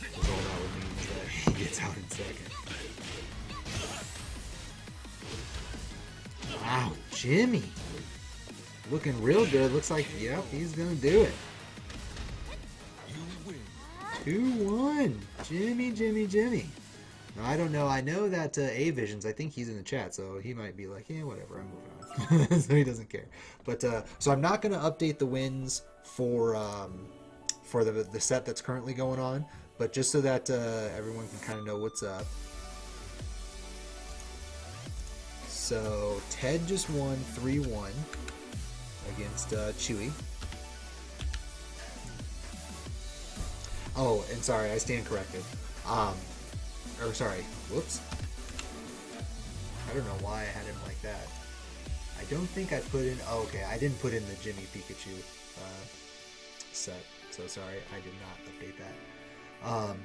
Because all that would mean is that he gets out in second. Wow, Jimmy. looking real good. Looks like, yep, he's gonna do it. You win. 2-1. Jimmy. Now, I don't know. I know that A Visions, I think he's in the chat, so he might be like, yeah, whatever, I'm moving on. So he doesn't care. But so I'm not gonna update the wins for the set that's currently going on, but just so that everyone can kind of know what's up. So Ted just won 3-1 against Chewy. Oh, and sorry, I stand corrected. Or sorry, whoops. I don't know why I had him like that. I don't think I put in, oh, okay, I didn't put in the Jimmy Pikachu set. So sorry, I did not update that.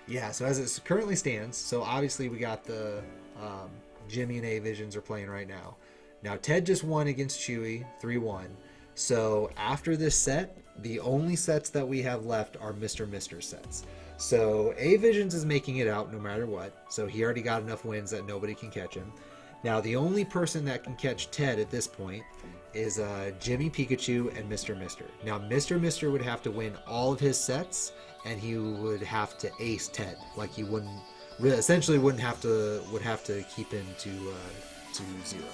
Yeah, so as it currently stands, so obviously we got the Jimmy and A Visions are playing right now. Now Ted just won against Chewy, 3-1. So after this set, the only sets that we have left are Mr. sets. So A Visions is making it out no matter what. So he already got enough wins that nobody can catch him. Now the only person that can catch Ted at this point is Jimmy Pikachu and Mr. Now Mr. would have to win all of his sets, and he would have to ace Ted. Like he wouldn't, essentially would have to keep him to 0,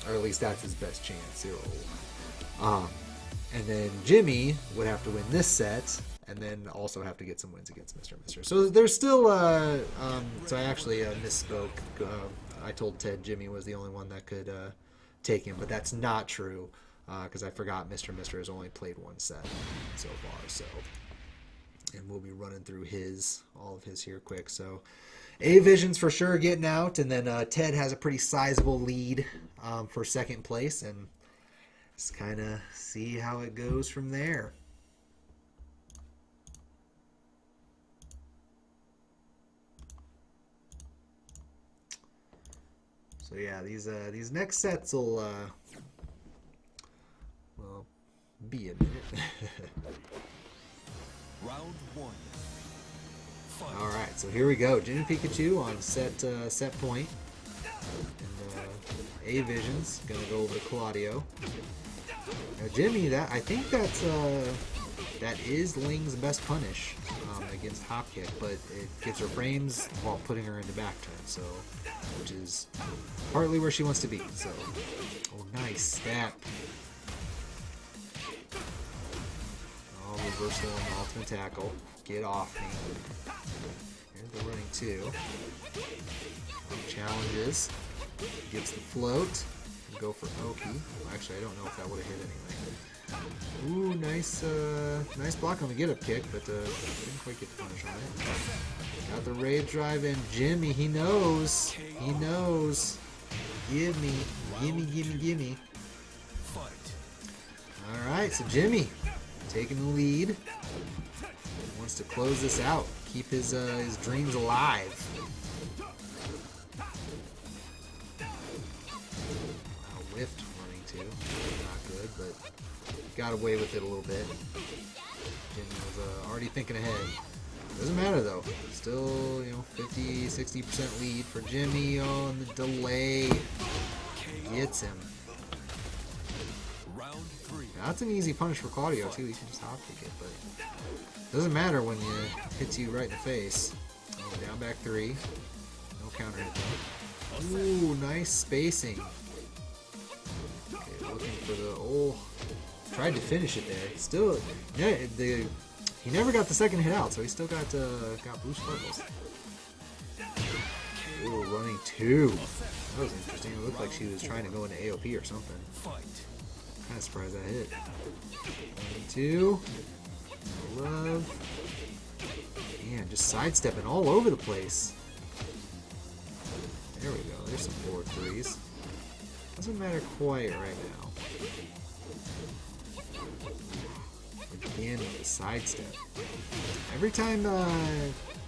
or at least that's his best chance, 0. And then Jimmy would have to win this set, and then also have to get some wins against Mr. So there's still, so I actually misspoke. I told Ted Jimmy was the only one that could take him, but that's not true, because I forgot Mr. has only played one set so far. So, and we'll be running through all of his here quick. So A Visions for sure getting out, and then Ted has a pretty sizable lead for second place, and just kind of see how it goes from there. So yeah, these next sets will be a minute. Round 1. Fight. All right, so here we go. Jimmy Pikachu on set point, and A Visions gonna go over to Claudio. Now Jimmy, I think that is Ling's best punish against Hop Kick, but it gives her frames while putting her into back turn, so which is partly where she wants to be. So, oh, nice step. Oh, reversal and ultimate tackle. Get off me. Here's the running 2. Challenges. Gets the float. Go for Oki. Well, actually, I don't know if that would have hit anyway. Ooh, nice block on the get-up kick, but didn't quite get the punish on it. Got the rave drive in. Jimmy, he knows. He knows. Gimme. Fight. All right, so Jimmy taking the lead. Wants to close this out. Keep his dreams alive. Whiffed running 2. Not good, but got away with it a little bit. Jimmy was already thinking ahead. Doesn't matter though. Still, 50-60% lead for Jimmy on the delay. Gets him. Round 3. That's an easy punish for Claudio too. He can just hop kick it, but doesn't matter when it hits you right in the face. Oh, down back 3. No counter hit though. Ooh, nice spacing. Looking for the tried to finish it there. Still, yeah, he never got the second hit out, so he still got boost sparkles. Ooh, running 2. That was interesting. It looked like she was trying to go into AOP or something. Fight. Kind of surprised that hit. Running 2. Love. Man, just sidestepping all over the place. There we go. There's some forward 3s. Doesn't matter quite right now. Again with the sidestep. Every time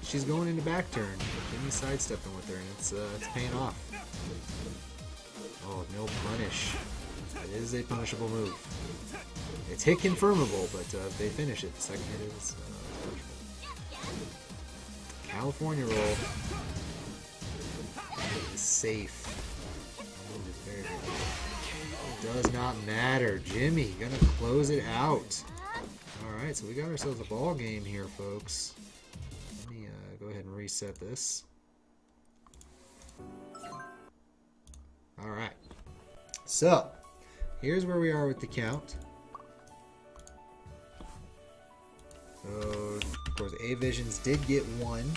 she's going into back turn, Jimmy's sidestepping with her, and it's paying off. Oh, no punish. That is a punishable move. It's hit confirmable, but if they finish it, the second hit is punishable. California roll. Safe. Very, very good. Does not matter. Jimmy gonna close it out. Alright, so we got ourselves a ball game here, folks. Let me go ahead and reset this. Alright. So, here's where we are with the count. So, of course, A-Visions did get 1.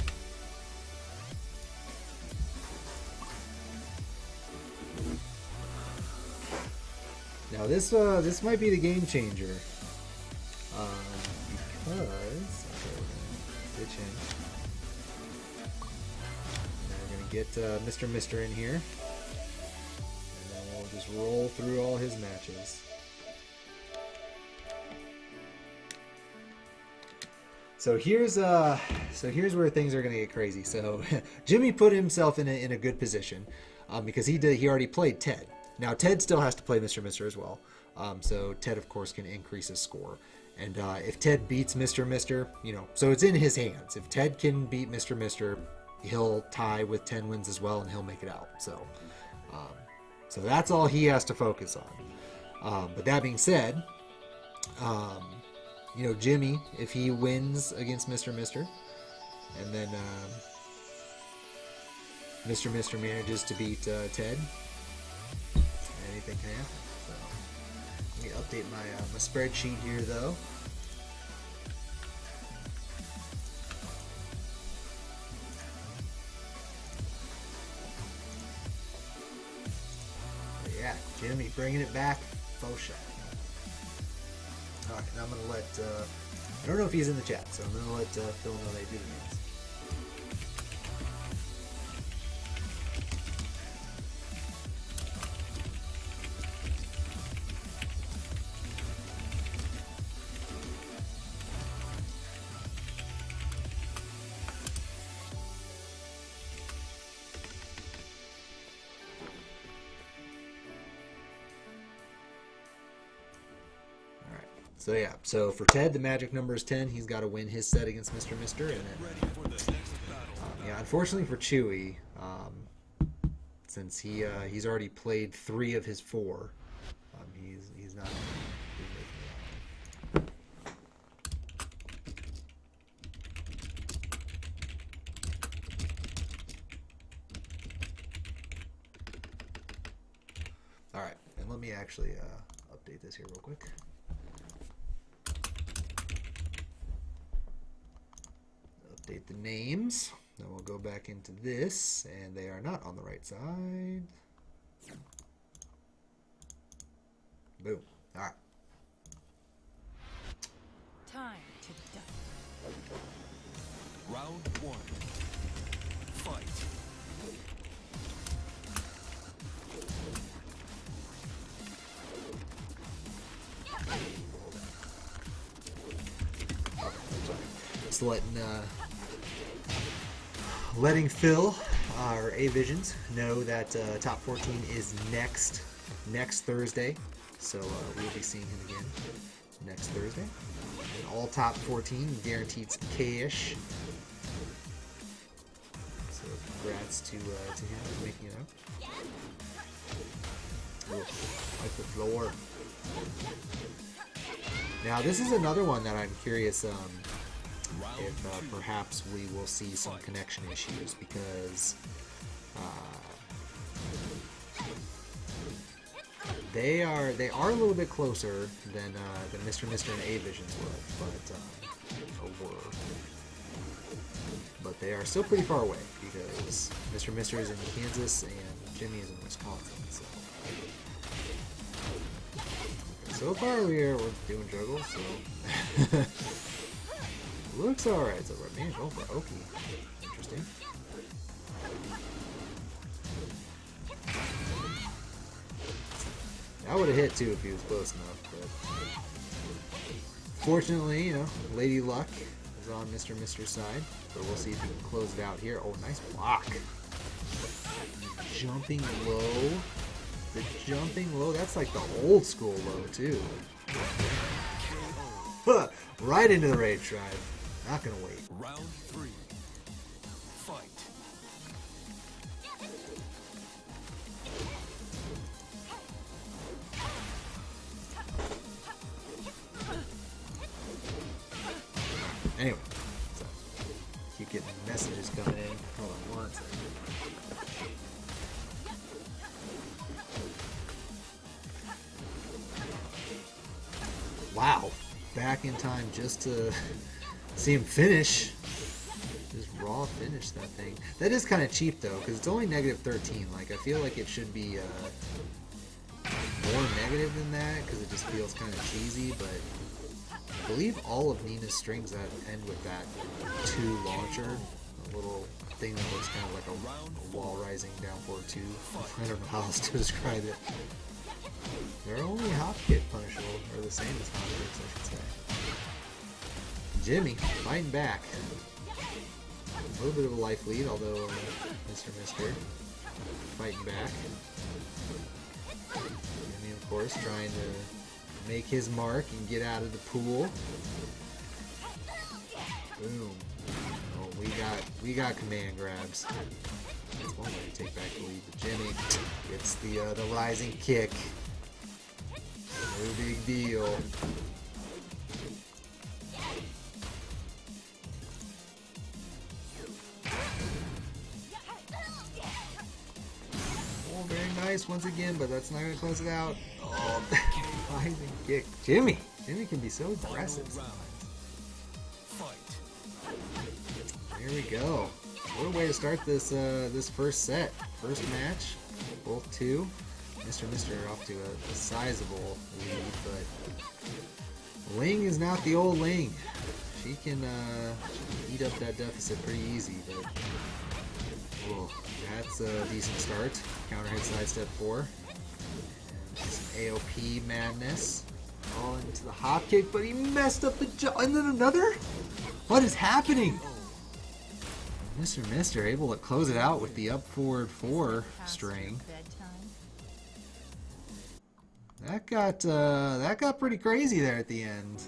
Now this might be the game changer, because okay, we're gonna ditch him. Now we're gonna get Mr. Mister in here, and then we'll just roll through all his matches. So here's where things are gonna get crazy. So Jimmy put himself in a good position because he already played Ted. Now, Ted still has to play Mr. Mister as well. So Ted, of course, can increase his score. And if Ted beats Mr. Mister, you know, so it's in his hands. If Ted can beat Mr. Mister, he'll tie with 10 wins as well, and he'll make it out. So that's all he has to focus on. But that being said, you know, Jimmy, if he wins against Mr. Mister, and then Mr. Mister manages to beat Ted, anything can happen. So let me update my spreadsheet here, though. But yeah, Jimmy bringing it back, faux shot. All right, now I'm gonna let. I don't know if he's in the chat, so I'm gonna let Phil know they do the names. So yeah, so for Ted, the magic number is 10. He's got to win his set against Mr. Mister. And then, yeah, unfortunately for Chewy, since he's already played 3 of his 4, he's not. All right, and let me actually update this here real quick. Update the names. Then we'll go back into this, and they are not on the right side. Boom. All right. Time to die. Round 1. Fight. Just letting Phil, our A-Visions, know that top 14 is next Thursday. So we'll be seeing him again next Thursday. And all top 14 guaranteed cash. So congrats to him for making it out. Oh, like the floor. Now this is another one that I'm curious if perhaps we will see some connection issues, because they are a little bit closer than Mr. Mister and A-Visions but they are still pretty far away, because Mr. Mister is in Kansas and Jimmy is in Wisconsin. So far we're doing juggles, so looks alright. So we're going for Oki. Interesting. I would have hit too if he was close enough, but fortunately, you know, Lady Luck is on Mr. Mister's side. But we'll see if he can close it out here. Oh, nice block. Jumping low. The jumping low, that's like the old school low too. Right into the Rage Drive. Not gonna wait. Round 3. Fight. time just to see him finish. Just raw finish that thing. That is kind of cheap though, because it's only negative 13. Like, I feel like it should be more negative than that, because it just feels kind of cheesy, but I believe all of Nina's strings that end with that 2 launcher, a little thing that looks kind of like a wall rising down forward 2. I don't know how else to describe it. They're only hop kick punishable, or the same as hop kicks, I should say. Jimmy fighting back. A little bit of a life lead, although Mr. Mister fighting back. Jimmy, of course, trying to make his mark and get out of the pool. Boom. Oh, we got command grabs. That's one way to take back the lead. But Jimmy gets the rising kick. No big deal. Oh, very nice once again, but that's not going to close it out. Oh, rising kick. Jimmy can be so aggressive sometimes. Here we go. What a way to start this this first set. First match. Both 2. Mr. Mister off to a sizable lead, but Ling is not the old Ling. She can eat up that deficit pretty easy, but whoa, that's a decent start. Counter hit sidestep 4. And some AOP madness. All into the hop kick, but he messed up the jump. And then another? What is happening? Mr. Mister able to close it out with the up forward 4 string. That got pretty crazy there at the end.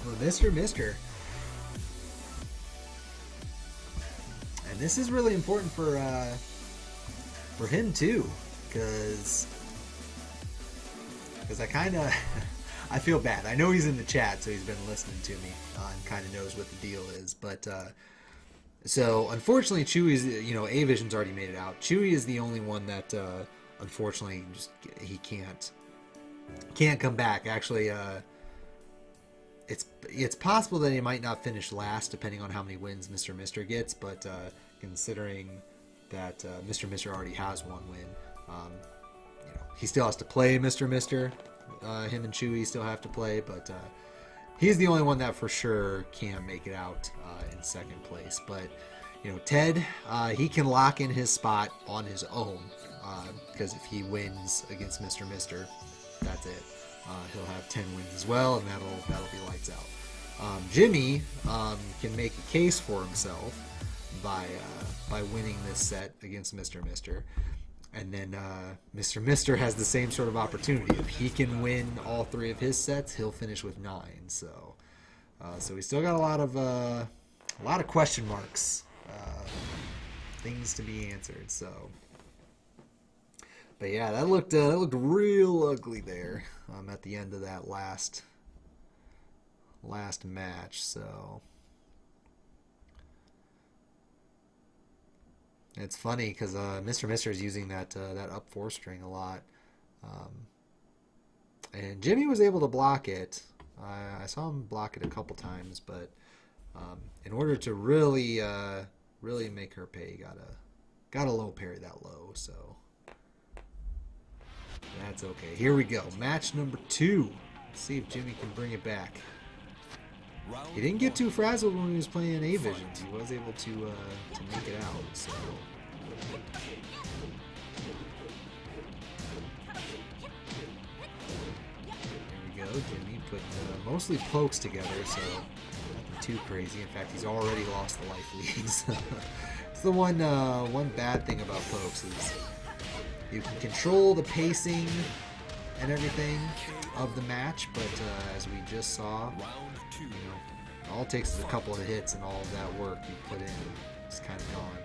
Well, Mr. Mister. And this is really important for him too, because I kind of I feel bad. I know he's in the chat, so he's been listening to me and kind of knows what the deal is. But so unfortunately, Chewy's A-Vision's already made it out. Chewy is the only one that unfortunately just he can't come back. Actually, it's possible that he might not finish last, depending on how many wins Mr. Mister gets. But considering that Mr. Mister already has 1 win, he still has to play Mr. Mister. Him and Chewy still have to play, but he's the only one that for sure can make it out in 2nd place. But Ted, he can lock in his spot on his own, because if he wins against Mr. Mister, that's it. He'll have 10 wins as well, and that'll be lights out. Jimmy can make a case for himself by winning this set against Mr. Mister. And then Mr. Mister has the same sort of opportunity. If he can win all 3 of his sets, he'll finish with 9. So we still got a lot of question marks, things to be answered. So, but yeah, that looked real ugly there at the end of that last match. So. It's funny because Mr. Mister is using that up 4 string a lot, and Jimmy was able to block it. I saw him block it a couple times, but in order to really make her pay, gotta low parry that low. So that's okay. Here we go, match number 2. Let's see if Jimmy can bring it back. He didn't get too frazzled when he was playing A-Visions. He was able to make it out. So. There we go. Jimmy put mostly pokes together, so nothing too crazy. In fact, he's already lost the life leads. It's the one bad thing about pokes is you can control the pacing and everything of the match, but as we just saw, all it takes is a couple of hits and all of that work you put in is kind of gone.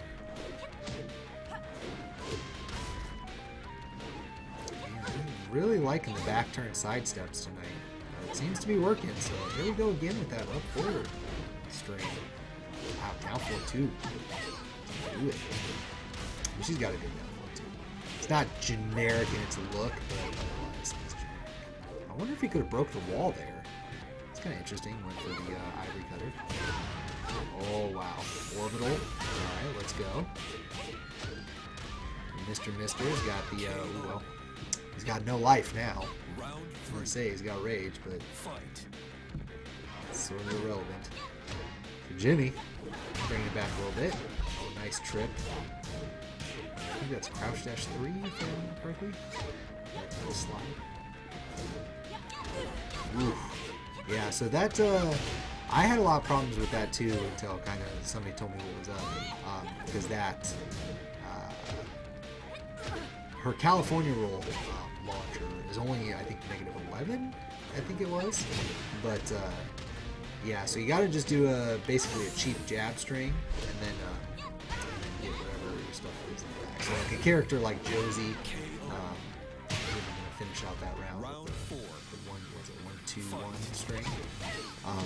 And I'm really liking the back turn side steps tonight. seems to be working. So there we go again with that up forward string. Wow, down forward too. Do it. She's got a good down forward too. It's not generic in its look, but otherwise it's generic. I wonder if he could have broke the wall there. It's kind of interesting. Went for the ivory cutter. Oh wow, orbital. All right, let's go. Mr. Mister's got the well, he's got no life now. Round I 3. would say he's got rage, but Fight. it's sort of irrelevant. So Jimmy, bring it back a little bit. Oh, nice trip. I think that's crouch dash 3, if I remember correctly. Little slide. Oof. Yeah, so that I had a lot of problems with that too until kind of somebody told me what was up, because that her California roll launcher is only, I think, -11, I think it was, but yeah, so you got to just do basically a cheap jab string and then get whatever your stuff is in the back. So like a character like Josie, I'm gonna finish out that round Round with 4. the 1-2-1 string.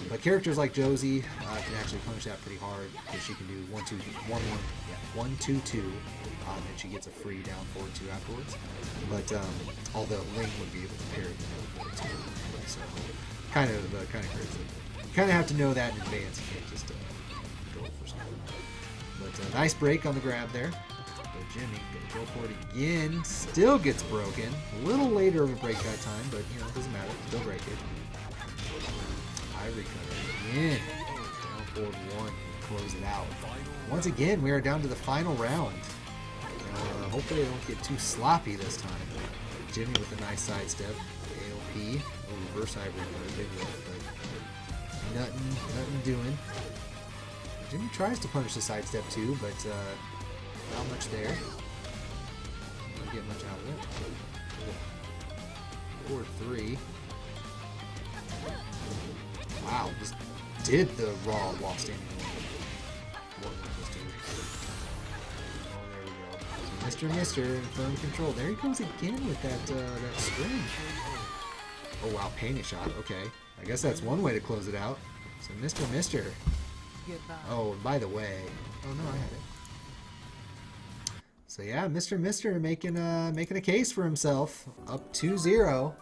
But characters like Josie can actually punish that pretty hard because she can do 1-2-2, and she gets a free down forward 2 afterwards. But although Ling would be able to parry the down forward 2, so kind of crazy. You kind of have to know that in advance. You can't just go for something. But nice break on the grab there. But Jimmy gonna go for it again. Still gets broken. A little later of a break that time, but you know it doesn't matter. Still break it. Ivory cutter again. Down forward 1. Close it out. Once again, we are down to the final round. Now, hopefully, I don't get too sloppy this time. Jimmy with a nice sidestep. AOP. Oh, reverse ivory cutter. Big one, but nothing doing. Jimmy tries to punish the sidestep too, but not much there. Don't get much out of it. Forward 3. Wow, just did the raw while standing on. What was this dude? Oh, there we go. So Mister in firm control. There he goes again with that that string. Oh wow, painted shot. Okay, I guess that's one way to close it out. So Mister. Goodbye. Oh, and by the way, oh no, I had it. So yeah, Mister making a case for himself, up 2-0.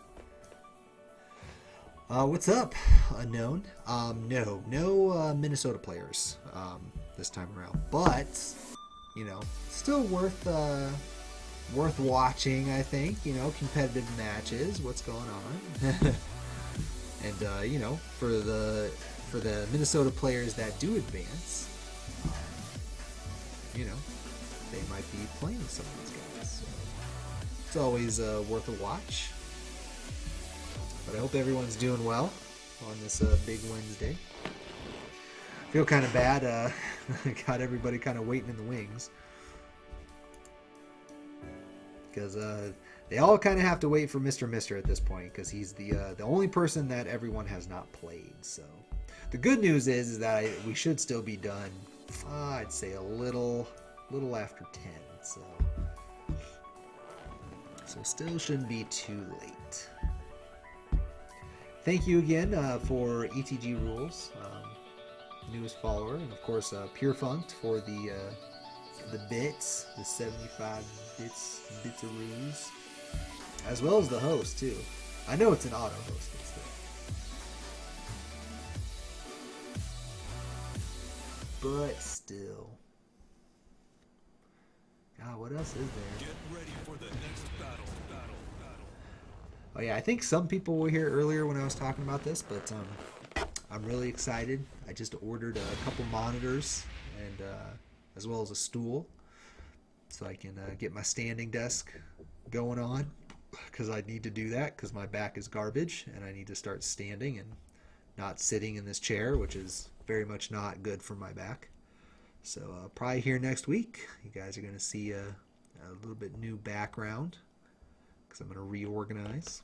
What's up, unknown? No Minnesota players this time around, but you know, still worth watching. I think, you know, competitive matches. What's going on? And you know, for the Minnesota players that do advance, you know, they might be playing some of these guys. So it's always worth a watch. But I hope everyone's doing well on this big Wednesday. Feel kind of bad. Got everybody kind of waiting in the wings. Because they all kind of have to wait for Mister at this point. Because he's the only person that everyone has not played. So the good news is that we should still be done. I'd say a little after 10. So still shouldn't be too late. Thank you again for ETG Rules, newest follower, and of course Pure Funked for the bits, the 75 bitsaroos, as well as the host too. I know it's an auto host, but still. But still. God, what else is there? Get ready for the next battle. Oh yeah, I think some people were here earlier when I was talking about this, but I'm really excited. I just ordered a couple monitors and as well as a stool, so I can get my standing desk going on, because I need to do that because my back is garbage and I need to start standing and not sitting in this chair, which is very much not good for my back. So probably here next week, you guys are going to see a little bit new background, because I'm going to reorganize,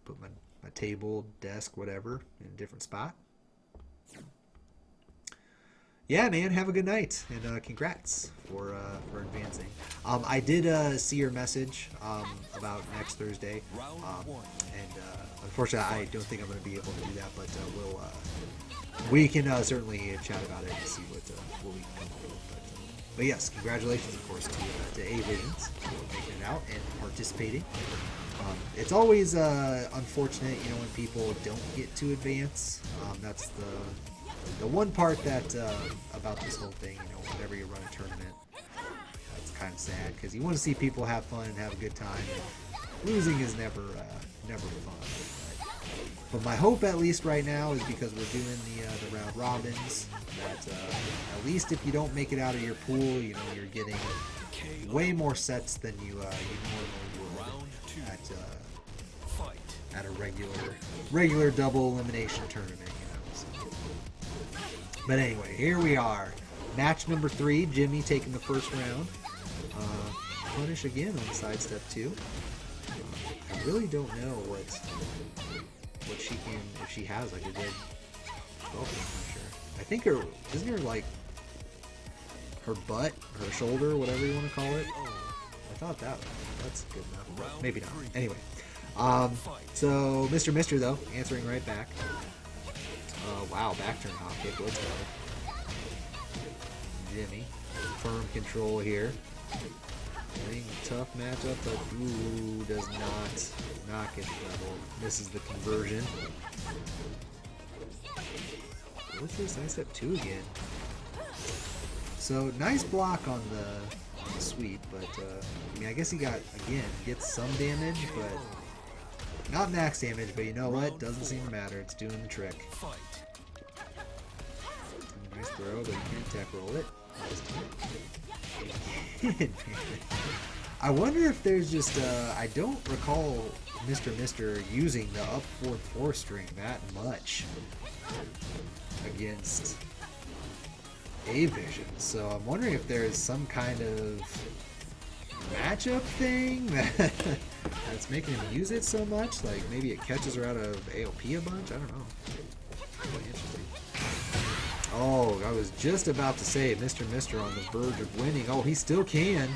put my table, desk, whatever, in a different spot. Yeah, man, have a good night, and congrats for advancing. I did see your message about next Thursday, and unfortunately, I don't think I'm going to be able to do that, but we can certainly chat about it and see what we can come up with. But yes, congratulations, of course, to A Visions for making it out and participating. It's always unfortunate, when people don't get to advance. That's the one part that about this whole thing, whenever you run a tournament, it's kind of sad because you want to see people have fun and have a good time. And losing is never fun. But my hope, at least right now, is because we're doing the round robins. That at least if you don't make it out of your pool, you're getting way more sets than you normally would at a regular double elimination tournament. So. But anyway, here we are. Match number 3, Jimmy taking the first round. Punish again on sidestep 2. I really don't know what she can, if she has like a good 12 punisher. I think isn't her like her butt, her shoulder, whatever you want to call it. I thought that's good enough, but maybe not. Anyway, so Mr. though answering right back. Wow, back turn hop kick. Let's go. Jimmy, firm control here. Getting a tough matchup, but ooh, does not get the double. Misses the conversion. What's this? I step 2 again. So nice block on the sweep, but I guess he gets some damage, but not max damage. But you know what? Doesn't seem to matter. It's doing the trick. Nice throw, but you can't tech roll it. I wonder if there's just I don't recall Mr. using the up 4/4 string that much against A Vision, so I'm wondering if there's some kind of matchup thing that's making him use it so much. Like maybe it catches her out of AOP a bunch. I don't know. Really interesting. Oh, I was just about to say Mr. on the verge of winning. Oh, he still can.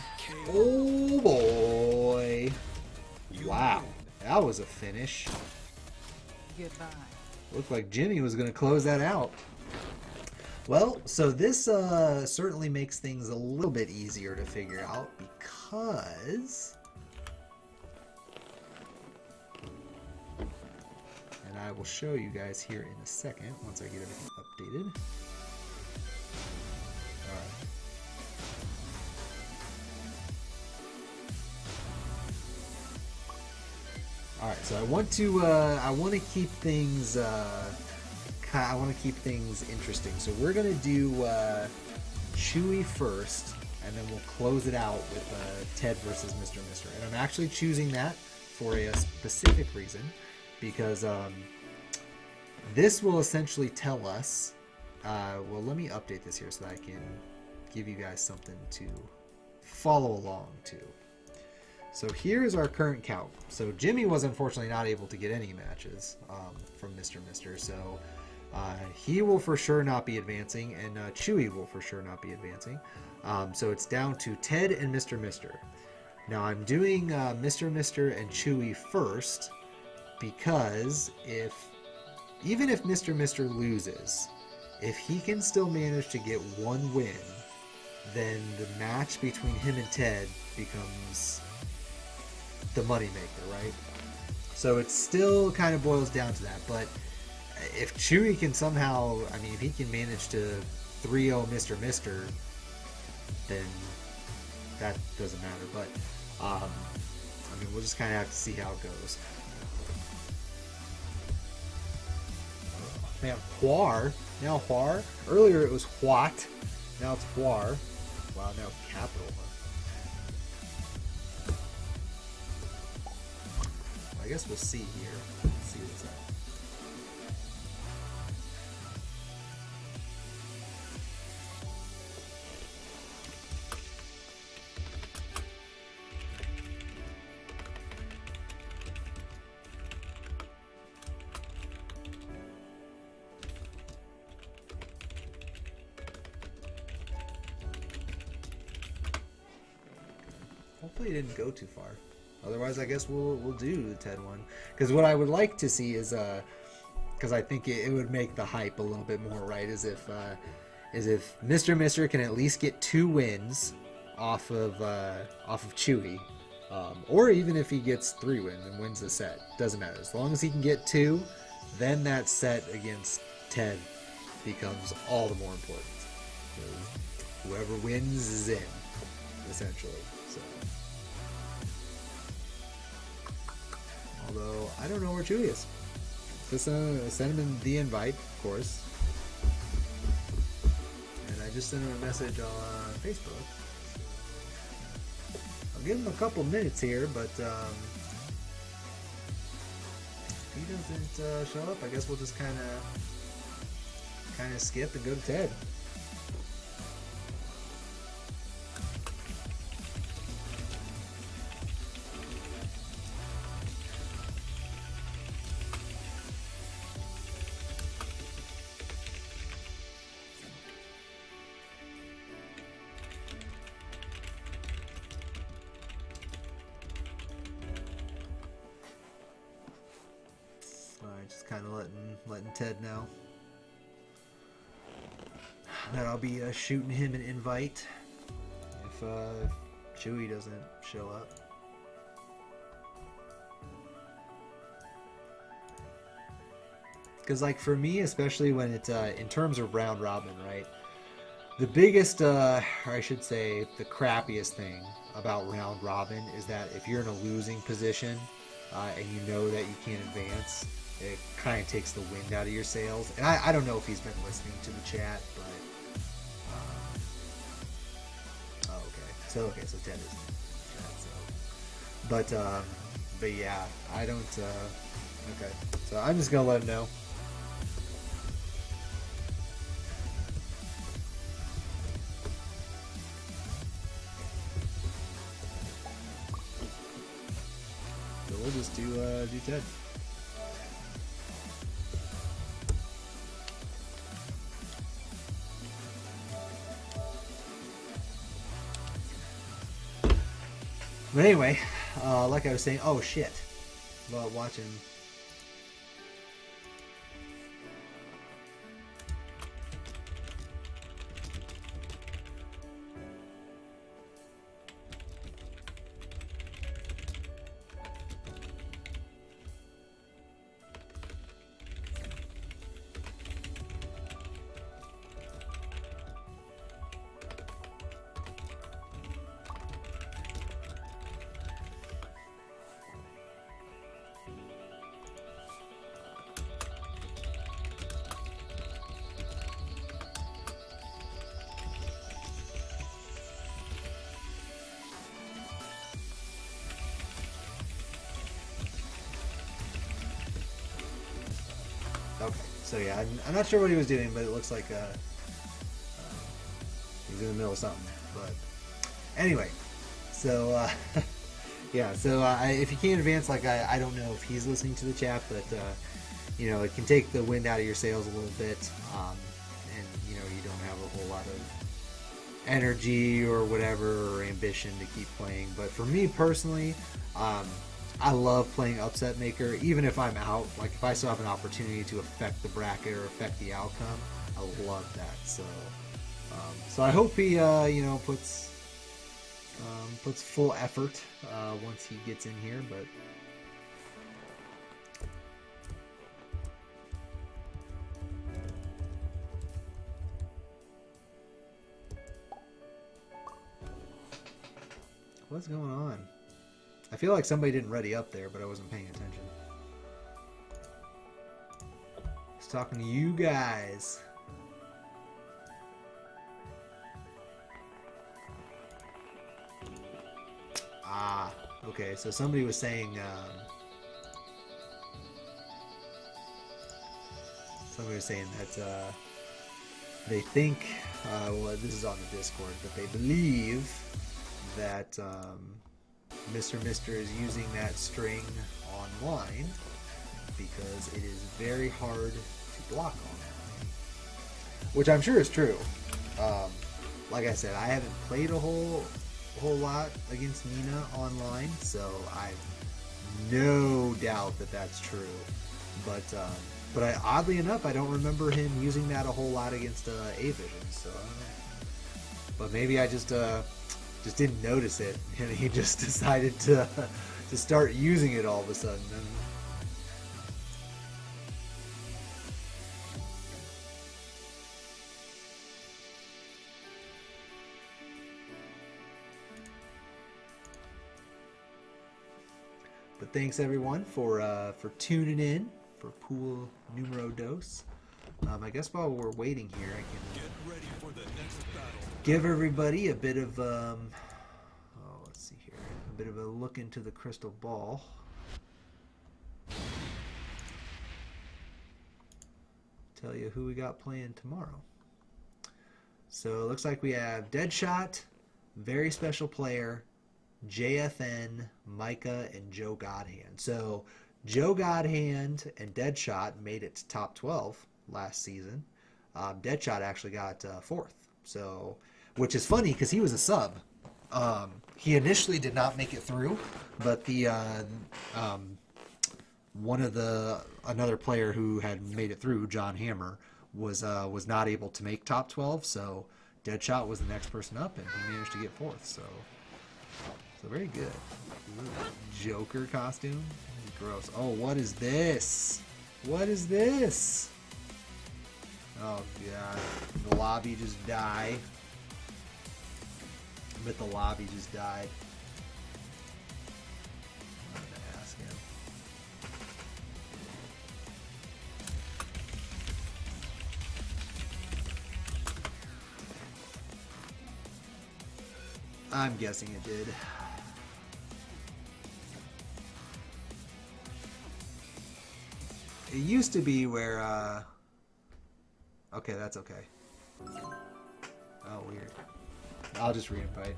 Oh boy. Wow. That was a finish. Goodbye. Looked like Jimmy was going to close that out. Well, so this certainly makes things a little bit easier to figure out because... And I will show you guys here in a second once I get everything updated. Alright, so I want to keep things interesting. So we're gonna do Chewy first, and then we'll close it out with Ted versus Mr. And I'm actually choosing that for a specific reason, because this will essentially tell us. Well, let me update this here so that I can give you guys something to follow along to. So here's our current count. So Jimmy was unfortunately not able to get any matches from Mr. So he will for sure not be advancing, and Chewy will for sure not be advancing. So it's down to Ted and Mr. Now I'm doing Mr. and Chewy first because even if Mr. loses, if he can still manage to get one win, then the match between him and Ted becomes the moneymaker, right? So it still kind of boils down to that. But if Chewy can somehow, if he can manage to 3-0 Mr., then that doesn't matter. But we'll just kind of have to see how it goes. Man, Huar. Now Huar. Earlier it was Huat. Now it's Huar. Wow, now capital. I guess we'll see here. Let's see what's up. Hopefully it didn't go too far. Otherwise, I guess we'll do the TED one. Because what I would like to see is because I think it would make the hype a little bit more, right? Is if Mr. Mister can at least get 2 wins off of Chewy, or even if he gets 3 wins and wins the set, doesn't matter. As long as he can get 2, then that set against Ted becomes all the more important. Whoever wins is in, essentially. So, although I don't know where Chewy is. Just send him the invite, of course. And I just sent him a message on Facebook. I'll give him a couple minutes here, but if he doesn't show up, I guess we'll just kind of skip and go to Ted. Just kind of letting Ted know that I'll be shooting him an invite if Chewy doesn't show up. Because like for me, especially when it's in terms of round robin, right? The biggest, or I should say, the crappiest thing about round robin is that if you're in a losing position and you know that you can't advance, it kind of takes the wind out of your sails. And I don't know if he's been listening to the chat, but so Ted is in the chat. So, but yeah, I don't. Okay, so I'm just gonna let him know. So we'll just do Ted. But anyway, like I was saying, oh shit, about watching. Okay, so yeah, I'm not sure what he was doing, but it looks like he's in the middle of something. But anyway, so yeah, so if you can't advance, like I don't know if he's listening to the chat, but you know, it can take the wind out of your sails a little bit, and you know, you don't have a whole lot of energy or whatever or ambition to keep playing. But for me personally, I love playing Upset Maker, even if I'm out. Like, if I still have an opportunity to affect the bracket or affect the outcome, I love that. So, so I hope he, you know, puts full effort once he gets in here. But what's going on? I feel like somebody didn't ready up there, but I wasn't paying attention. I was talking to you guys. Ah, okay. So somebody was saying, that they think, well, this is on the Discord, but they believe that Mr. Mister is using that string online because it is very hard to block online, which I'm sure is true. Like I said, I haven't played a whole whole lot against Nina online, so I have no doubt that that's true. But oddly enough, I don't remember him using that a whole lot against A-Vision. So, I don't know. But maybe I just didn't notice it, and he just decided to start using it all of a sudden. But thanks everyone for tuning in for Pool Numero Dos. I guess while we're waiting here, I can Get ready for the next battle. give everybody a bit of let's see here, a bit of a look into the crystal ball. Tell you who we got playing tomorrow. So it looks like we have Deadshot, very special player, JFN, Micah, and Joe Godhand. So Joe Godhand and Deadshot made it to top 12 last season. Deadshot actually got fourth. So, which is funny because he was a sub. He initially did not make it through, but the another player who had made it through, John Hammer, was not able to make top 12. So Deadshot was the next person up, and he managed to get fourth. So very good. Ooh, Joker costume. Gross. Oh, what is this? What is this? Oh god. The lobby just died. I bet the lobby just died. I'm gonna ask him. I'm guessing it did. It used to be where, okay, that's okay. Oh, weird. I'll just re-invite.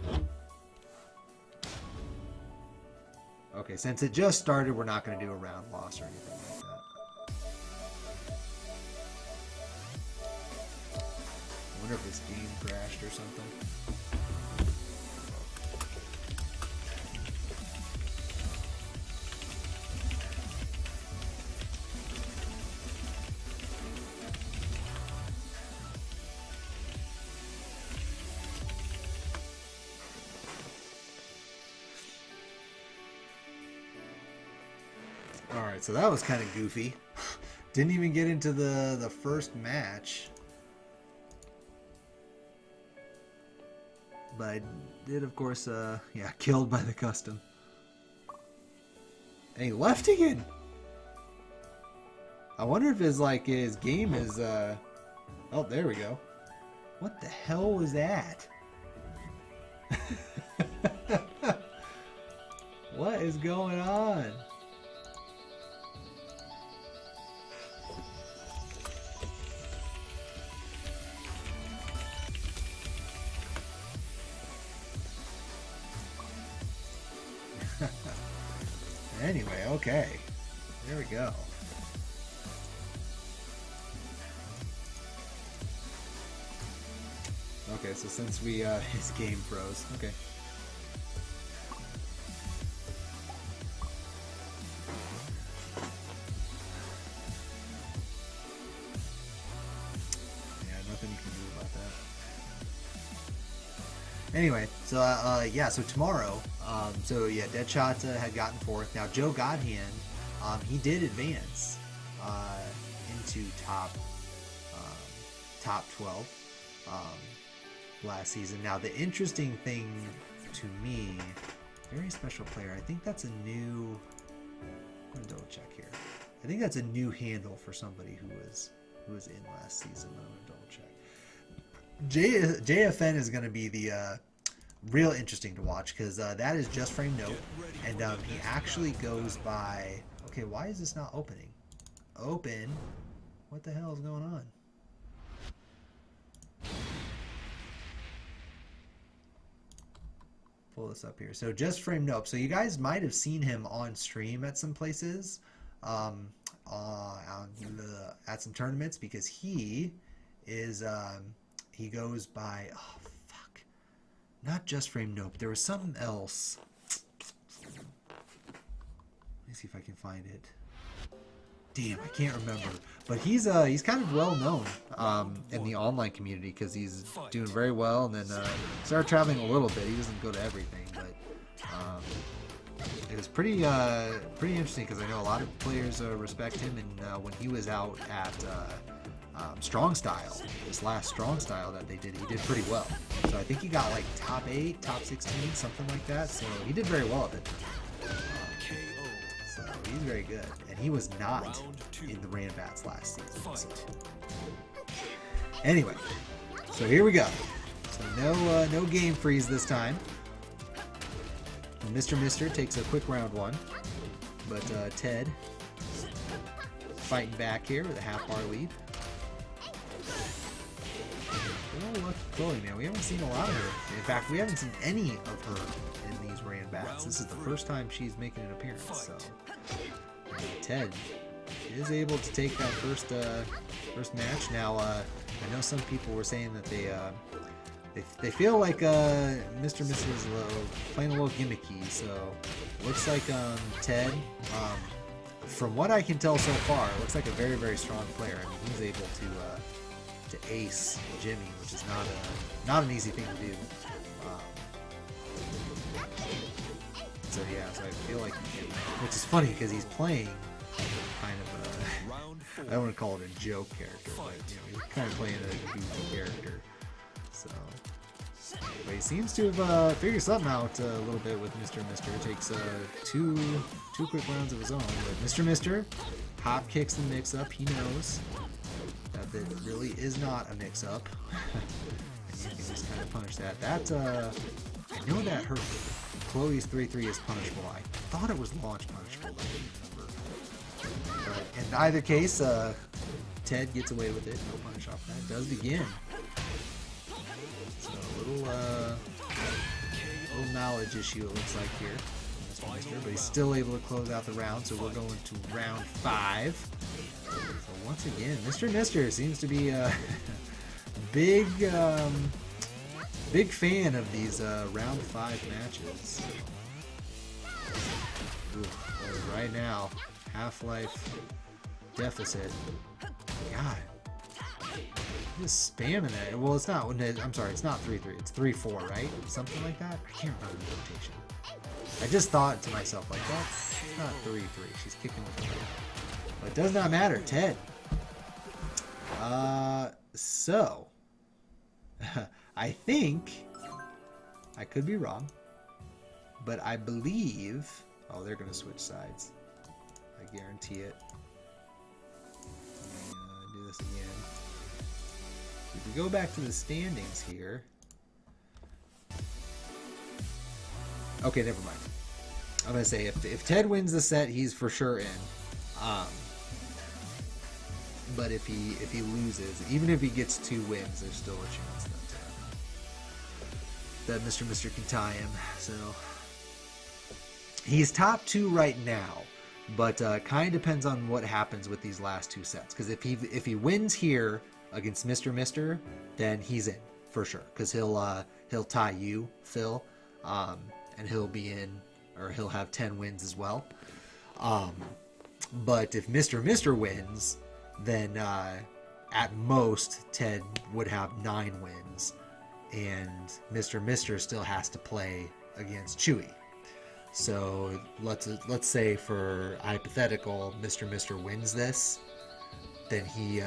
Okay, since it just started, we're not going to do a round loss or anything like that. I wonder if this game crashed or something. Alright, so that was kind of goofy. Didn't even get into the first match. But I did, of course, yeah, killed by the custom. And he left again! I wonder if his game is, oh, there we go. What the hell was that? What is going on? Anyway, okay. There we go. Okay, so since we, his game froze. Okay. Yeah, nothing you can do about that. Anyway, so, yeah, so tomorrow, so yeah, Deadshot had gotten fourth. Now, Joe Godhand, he did advance, into top 12, last season. Now, the interesting thing to me, very special player, I think that's a new, I'm gonna double check here. I think that's a new handle for somebody who was in last season. I'm gonna double check. JFN is gonna be the, real interesting to watch because that is just frame note, and he actually goes by. Okay, why is this not opening? Open. What the hell is going on? Pull this up here. So just frame note. So you guys might have seen him on stream at some places, at some tournaments, because he is he goes by. Oh, Not just frame, nope. There was something else. Let me see if I can find it. Damn, I can't remember. But he's kind of well known in the online community because he's doing very well. And then started traveling a little bit. He doesn't go to everything, but it was pretty interesting because I know a lot of players respect him. And when he was out at Strong Style, this last Strong Style that they did, he did pretty well. So I think he got like top 8, top 16, something like that. So he did very well at it. So he's very good, and he was not in the Ranbats last season. So. Anyway, so here we go. So no game freeze this time. Mr. takes a quick round 1, but Ted fighting back here with a half-bar lead. Oh, look, Chloe, man, we haven't seen a lot of her. In fact, we haven't seen any of her in these Ranbats. This is the first time she's making an appearance. So Ted is able to take that first match. Now, I know some people were saying that they feel like Mr. is playing a little gimmicky. So looks like Ted, from what I can tell so far, looks like a very, very strong player. I mean, he's able to ace Jimmy, which is not an easy thing to do. So yeah, so I feel like, which is funny because he's playing kind of I don't want to call it a joke character, but he's kind of playing a goofy character. So, but he seems to have figured something out a little bit with Mr. Takes two quick rounds of his own, but Mr. hop kicks the mix-up. He knows that really is not a mix-up. And you can just kind of punish that. That I know that her Chloe's 3-3 is punishable. I thought it was launch punishable, but I didn't remember. But in either case, Ted gets away with it. No punish off that. Does begin. So a little knowledge issue it looks like here. But he's still able to close out the round, so we're going to round 5. So once again, Mr. seems to be a big fan of these round 5 matches. Ooh, right now, Half-Life deficit. God, just spamming that. Well, it's not. I'm sorry, it's not 3-3. It's 3-4, right? Something like that. I can't remember the rotation. I just thought to myself, like, that's not 3-3. She's kicking with the ball. But it does not matter. Ted. So I think, I could be wrong, but I believe, oh, they're going to switch sides. I guarantee it. Let me do this again. If we go back to the standings here. Okay, never mind. I'm going to say if Ted wins the set, he's for sure in. But if he loses, even if he gets 2 wins, there's still a chance that Mr. can tie him. So he's top 2 right now, but kind of depends on what happens with these last 2 sets. Because if he wins here against Mr., then he's in for sure. Because he'll tie you, Phil, and he'll be in, or he'll have 10 wins as well. But if Mr. wins, then at most Ted would have 9 wins, and Mr. still has to play against Chewy. So let's say, for hypothetical, Mr. wins this, then he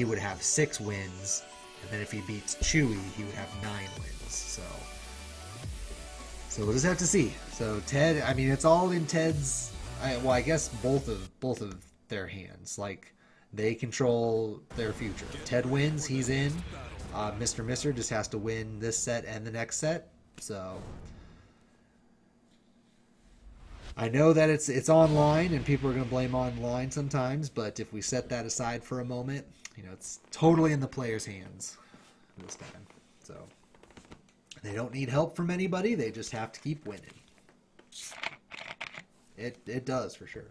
would have 6 wins, and then if he beats Chewy, he would have 9 wins. So we'll just have to see. So Ted, I mean, it's all in Ted's. I guess both of their hands. Like, they control their future. If Ted wins, he's in. Mr. just has to win this set and the next set. So I know that it's online and people are going to blame online sometimes, but if we set that aside for a moment, it's totally in the players' hands this time. So they don't need help from anybody. They just have to keep winning. It does for sure.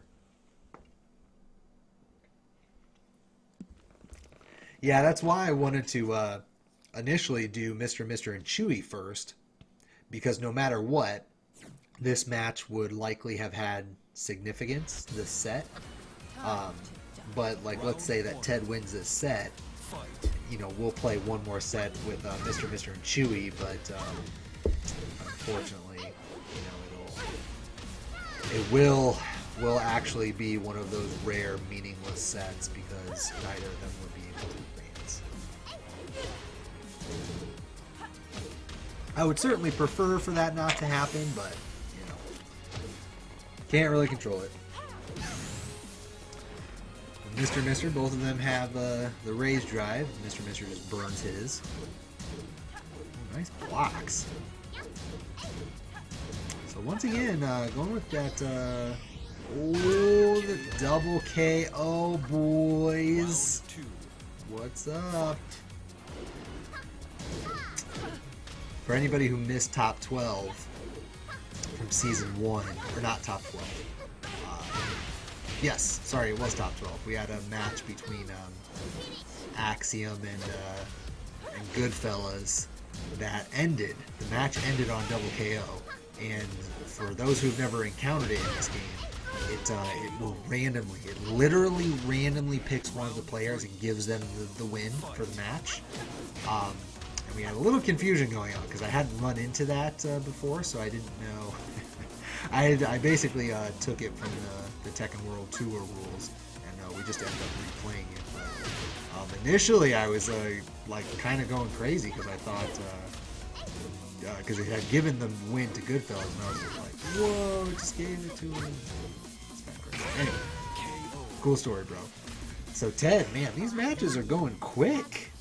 Yeah, that's why I wanted to initially do Mr. and Chewy first, because no matter what, this match would likely have had significance, this set. But like, let's say that Ted wins this set, you know, we'll play one more set with Mr. and Chewy, but unfortunately, you know, it will actually be one of those rare, meaningless sets because neither of them would be able to advance. I would certainly prefer for that not to happen, but you know, can't really control it. Mr. Both of them have the raise drive. Mr. just burns his. Ooh, nice blocks. So once again, going with that. Oh, the double KO, boys. What's up? For anybody who missed top 12 from season 1, or not top 12. Yes, sorry, it was top 12. We had a match between Axiom and Goodfellas that ended. The match ended on double KO. And for those who've never encountered it in this game, it will randomly, it literally randomly picks one of the players and gives them the win for the match. And we had a little confusion going on because I hadn't run into that before, so I didn't know. I basically took it from the Tekken World Tour rules, and we just ended up replaying it. But, initially, I was like kind of going crazy because I thought because it had given the win to Goodfellas, and I was just like, "Whoa, it just gave it to him." It's kind of crazy. Anyway, cool story, bro. So Ted, man, these matches are going quick.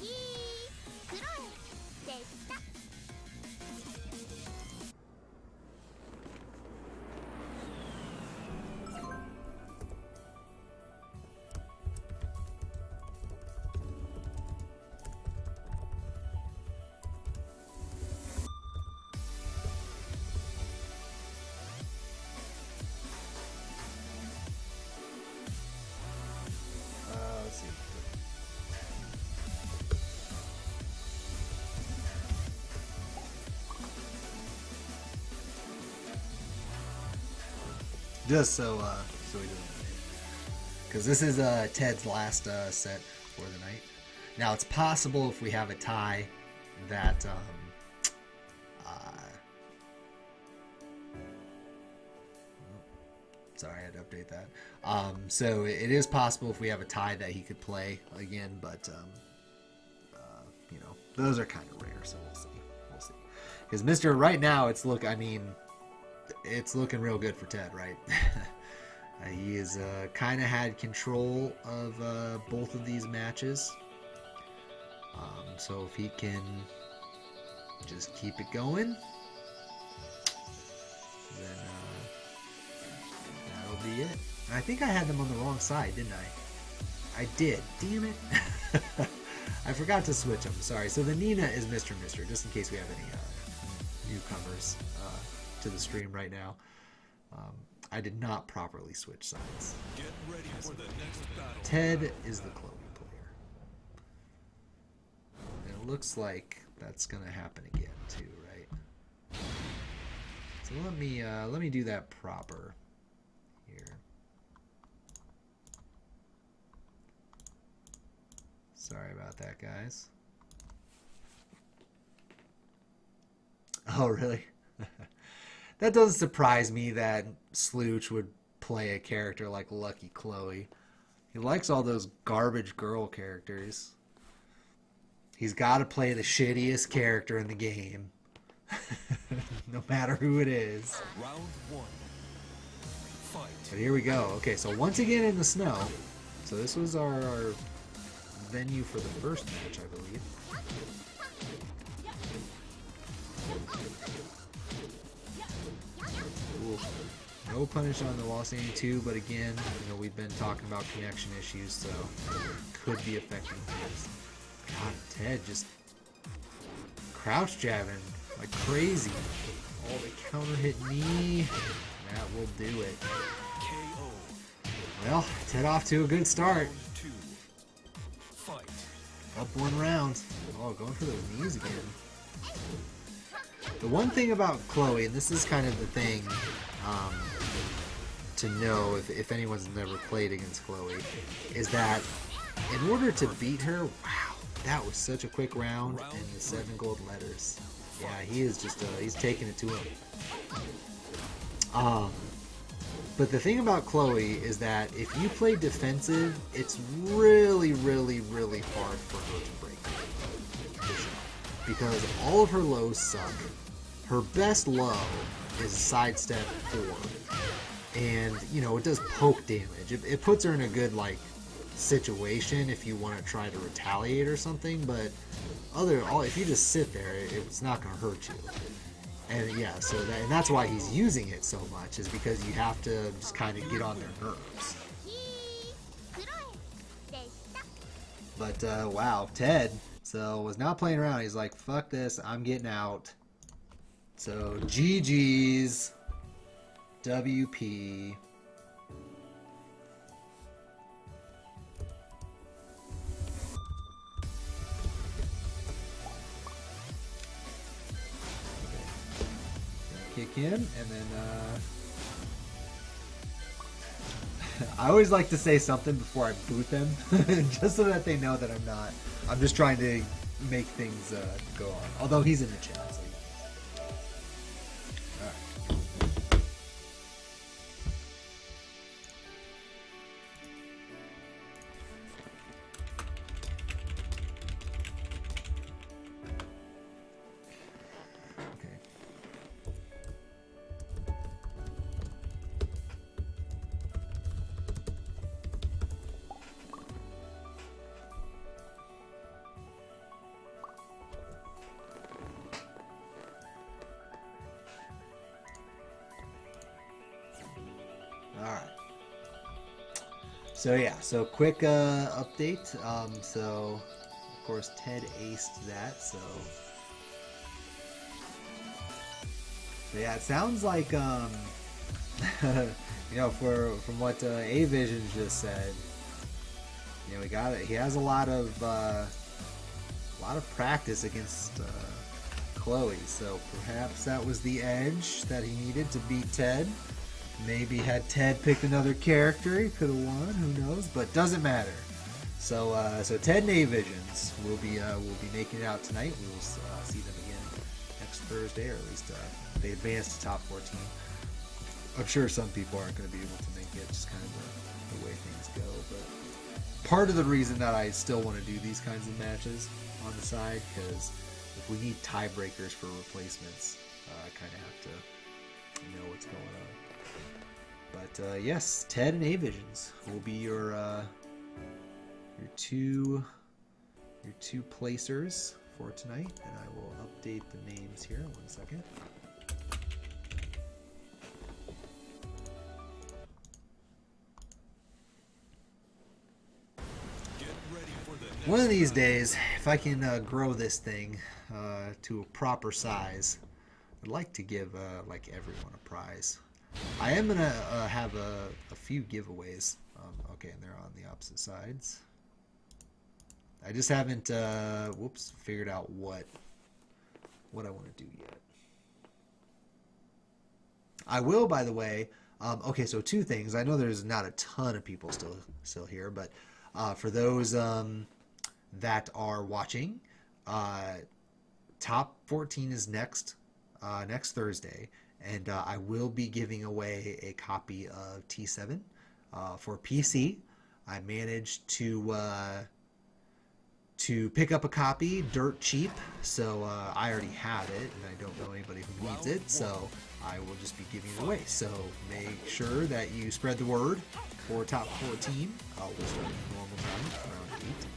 Just so we don't, because this is Ted's last set for the night. Now it's possible if we have a tie that sorry, I had to update that. So it is possible if we have a tie that he could play again, but you know, those are kind of rare, so we'll see. We'll see. Because Mr. right now, it's looking real good for Ted, right? He has kind of had control of both of these matches. So if he can just keep it going, then that'll be it. And I think I had them on the wrong side, didn't I? I did. Damn it. I forgot to switch them. Sorry. So the Nina is Mr. Just in case we have any newcomers to the stream right now. I did not properly switch sides. Get ready for the next battle. Ted is the Chloe player. And it looks like that's gonna happen again too, right? So let me do that proper here. Sorry about that, guys. Oh, really? That doesn't surprise me that Slooch would play a character like Lucky Chloe. He likes all those garbage girl characters. He's got to play the shittiest character in the game. No matter who it is. Round 1. Fight. But here we go. Okay, so once again in the snow. So this was our venue for the first match, I believe. Ooh. No punish on the Lost 82, but again, you know, we've been talking about connection issues, so could be affecting things. God, Ted just crouch jabbing like crazy. Oh, the counter hit knee. That will do it. KO. Well, Ted off to a good start. Round 2. Fight. Up one round. Oh, going for those knees again. The one thing about Chloe, and this is kind of the thing to know if anyone's never played against Chloe, is that in order to beat her, wow, that was such a quick round, and the 7 gold letters. Yeah, he is just, he's taking it to him. But the thing about Chloe is that if you play defensive, it's really, really, really hard for her to break. Because all of her lows suck. Her best low is sidestep 4. And, you know, it does poke damage. It puts her in a good, like, situation if you want to try to retaliate or something, but if you just sit there, it's not going to hurt you. And yeah, so that's why he's using it so much, is because you have to just kind of get on their nerves. But wow, Ted was not playing around. He's like, fuck this, I'm getting out. So GG's WP. Kick in, and then I always like to say something before I boot them, just so that they know that I'm just trying to make things go on. Although he's in the chat, so So yeah, so quick update. So of course Ted aced that. So yeah, it sounds like you know, from what A Vision just said, you know, he has a lot of practice against Chloe. So perhaps that was the edge that he needed to beat Ted. Maybe had Ted picked another character, he could have won. Who knows? But doesn't matter. So Ted and A Visions will be making it out tonight. We will see them again next Thursday, or at least they advance to top 14. I'm sure some people aren't going to be able to make it, just kind of the way things go. But part of the reason that I still want to do these kinds of matches on the side, because if we need tiebreakers for replacements, I kind of have to know what's going on. But yes, Ted and A Visions will be your two placers for tonight, and I will update the names here. 1 second. One of these days, if I can grow this thing to a proper size, I'd like to give like everyone a prize. I am gonna have a few giveaways. Okay, and they're on the opposite sides. I just haven't figured out what I want to do yet. I will, by the way. Okay, so 2 things. I know there's not a ton of people still here, but for those that are watching, top 14 is next Thursday. And I will be giving away a copy of T7 for PC. I managed to pick up a copy dirt cheap, so I already have it, and I don't know anybody who needs it, so I will just be giving it away. So make sure that you spread the word for top 14. We'll start at normal time, around 8.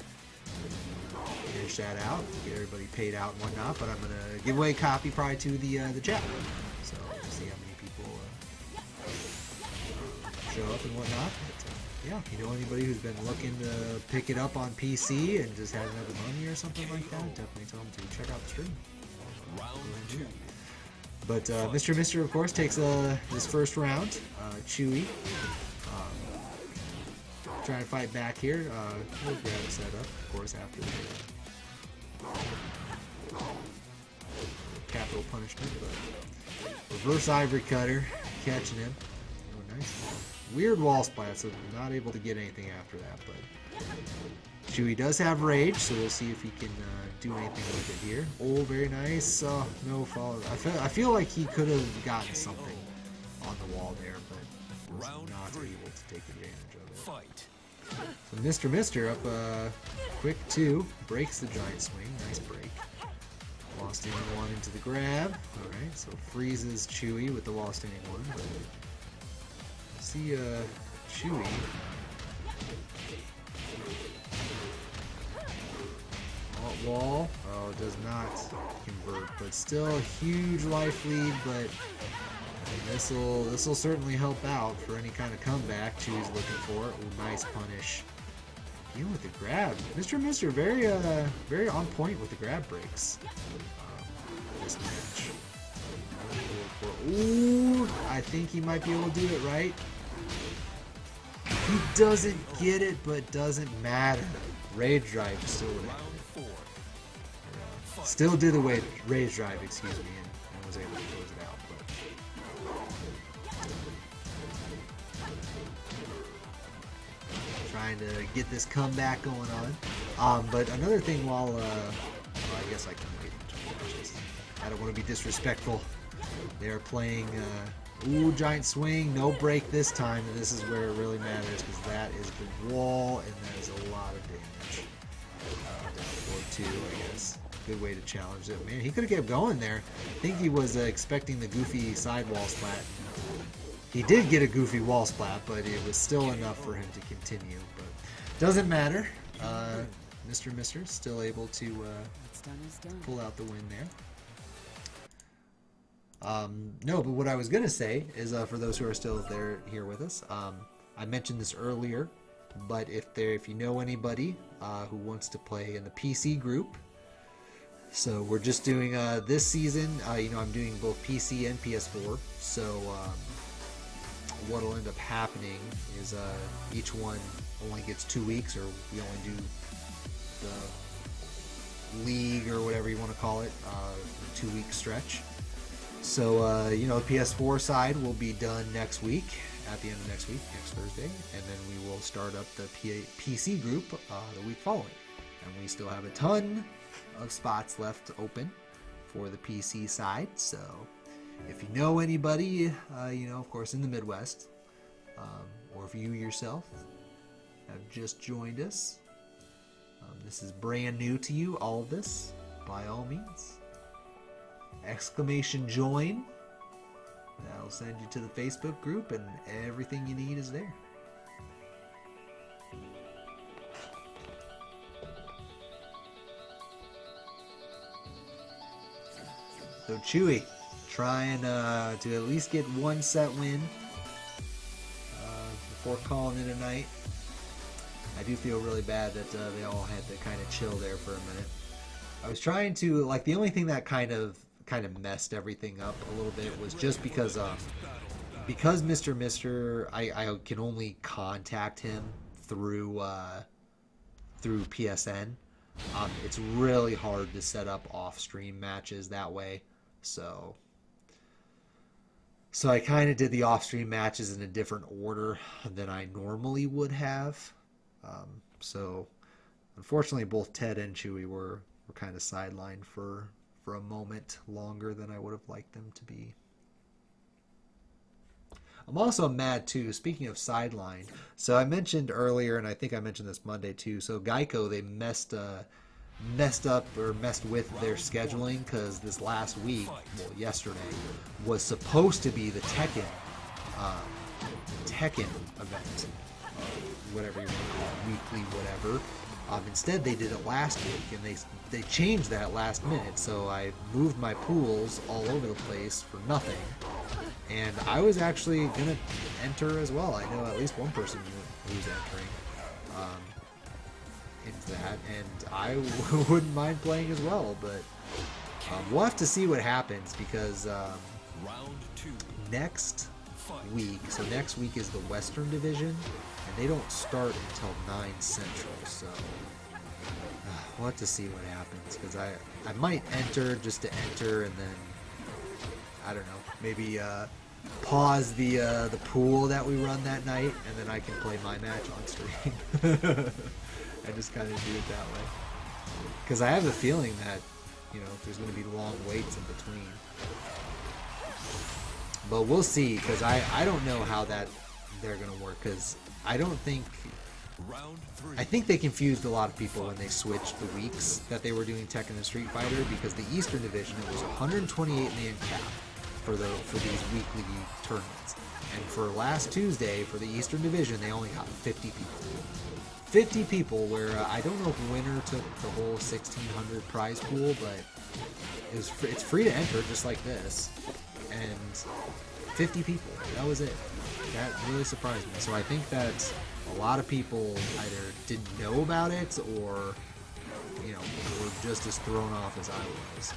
Finish that out, get everybody paid out and whatnot, but I'm going to give away a copy probably to the chat. So see how many people show up and whatnot. But, yeah, if you know anybody who's been looking to pick it up on PC and just hasn't had the money or something like that, definitely tell them to check out the stream. Round 2. But Mr. of course, takes this first round. Chewy. Trying to fight back here. We'll grab it set up, of course, after the Capital punishment, but reverse ivory cutter, catching him. Oh, nice. Weird wall splat, so not able to get anything after that, but Chewy does have rage, so we'll see if he can do anything with it here. Oh, very nice. No follow. I feel like he could have gotten something on the wall there, but was not able to take advantage of it. Fight. So Mr. up quick 2, breaks the giant swing. Nice break. Wall standing 1 into the grab. Alright, so freezes Chewy with the wall standing 1. But see Chewy. Wall. Oh, does not convert, but still a huge life lead, but this will certainly help out for any kind of comeback Chewy's looking for. Ooh, nice punish. Deal with the grab. Mr. very on point with the grab breaks. This match. Ooh, I think he might be able to do it right. He doesn't get it, but doesn't matter. Rage drive still there. Still did the rage drive, excuse me, and was able to close it out. But trying to get this comeback going on. But another thing while I guess I can wait until we watch this. I don't want to be disrespectful. They are playing ooh, giant swing, no break this time, and this is where it really matters because that is the wall and that is a lot of damage. Down 4-2, I guess. Good way to challenge it. Man, he could have kept going there. I think he was expecting the goofy side wall splat. He did get a goofy wall splat, but it was still enough for him to continue. But doesn't matter. Mr. Still able to pull out the win there. No, but what I was gonna say is for those who are still here with us, I mentioned this earlier, but if you know anybody who wants to play in the PC group, so we're just doing this season. I'm doing both PC and PS4. So what'll end up happening is each one only gets 2 weeks, or we only do the league or whatever you want to call it, 2-week stretch. So the PS4 side will be done next week, at the end of next week, next Thursday, and then we will start up the PC group the week following. And we still have a ton of spots left open for the PC side. So if you know anybody, of course in the Midwest, or if you yourself have just joined us, this is brand new to you, all of this, by all means, exclamation join. That'll send you to the Facebook group, and everything you need is there. So Chewy trying to at least get 1 set win before calling it a night. I do feel really bad that they all had to kind of chill there for a minute. I was trying to, the only thing that kind of messed everything up a little bit was just because Mr. I can only contact him through PSN. It's really hard to set up off-stream matches that way. So I kind of did the off-stream matches in a different order than I normally would have. So unfortunately, both Ted and Chewy were kind of sidelined for a moment longer than I would have liked them to be. I'm also mad too, speaking of sideline. So I mentioned earlier, and I think I mentioned this Monday too, so Geico, they messed with their scheduling, because this last week, yesterday, was supposed to be the Tekken event, whatever you want to call it, weekly whatever. Instead, they did it last week, and they changed that last minute, so I moved my pools all over the place for nothing. And I was actually going to enter as well. I know at least one person who's entering into that, and I wouldn't mind playing as well, but we'll have to see what happens, because next week is the Western Division, and they don't start until 9 Central, so We'll have to see what happens, because I might enter just to enter, and then I don't know, maybe pause the pool that we run that night, and then I can play my match on stream. I just kind of do it that way, because I have a feeling that, you know, there's going to be long waits in between. But we'll see, because I don't know how that they're going to work, because I don't think... I think they confused a lot of people when they switched the weeks that they were doing Tekken and Street Fighter, because the Eastern Division, it was 128-man cap for these weekly tournaments. And for last Tuesday, for the Eastern Division, they only got 50 people. 50 people, where I don't know if winner took the whole 1,600 prize pool, but it's free to enter, just like this. And 50 people, that was it. That really surprised me. So I think that a lot of people either didn't know about it, or, you know, were just as thrown off as I was.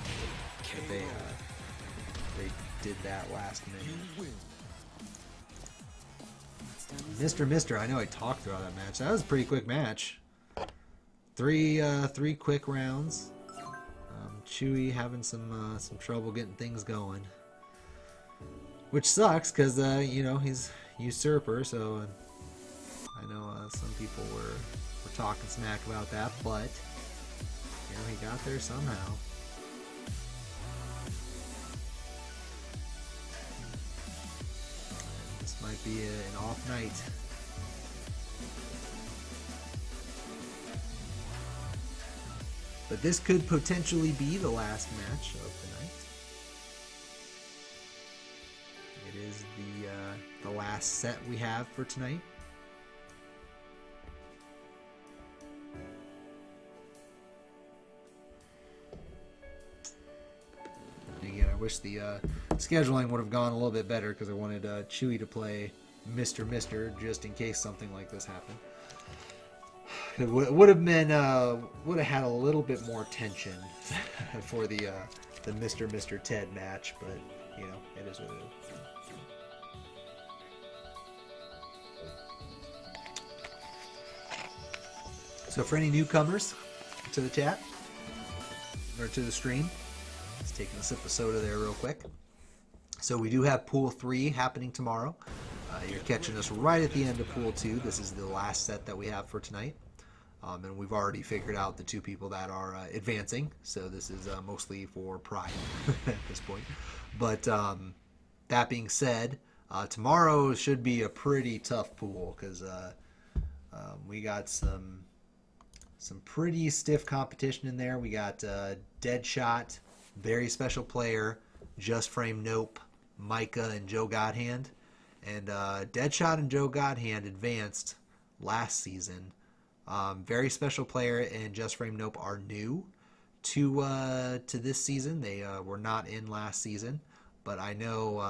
That they did that last minute. Mr. I know I talked throughout that match. That was a pretty quick match. Three quick rounds. Chewy having some trouble getting things going, which sucks, because you know, he's usurper, so I know some people were talking smack about that, but you know, he got there somehow. And this might be an off night. But this could potentially be the last match of the night. It is the last set we have for tonight. Again, I wish the scheduling would have gone a little bit better, because I wanted Chewy to play Mr. just in case something like this happened. It would have been would have had a little bit more tension for the Mr. Ted match, but you know, it is what it is. So for any newcomers to the chat or to the stream, just taking a sip of soda there real quick. So we do have Pool 3 happening tomorrow. You're catching us right at the end of Pool 2. This is the last set that we have for tonight. And we've already figured out the two people that are advancing, so this is mostly for pride at this point. But that being said, tomorrow should be a pretty tough pool, because we got some pretty stiff competition in there. We got Deadshot, very special player, Just Frame Nope, Micah, and Joe Godhand. And Deadshot and Joe Godhand advanced last season. Very special player and Just Frame Nope are new to this season. They were not in last season, but I know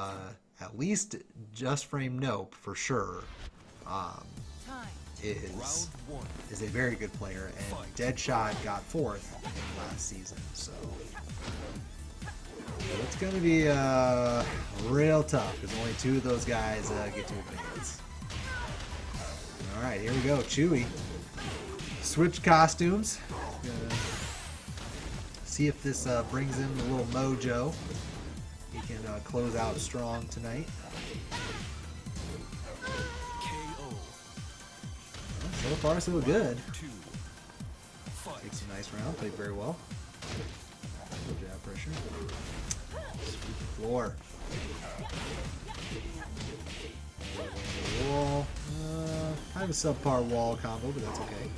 at least Just Frame Nope for sure is a very good player, and Deadshot got 4th in last season, so it's going to be real tough, because only 2 of those guys get to advance. Alright, here we go. Chewy. Switch costumes. See if this brings in a little mojo. He can close out strong tonight. So far, so good. Takes a nice round. Played very well. Jab pressure. Sweep the floor. Wall. Kind of a subpar wall combo, but that's okay.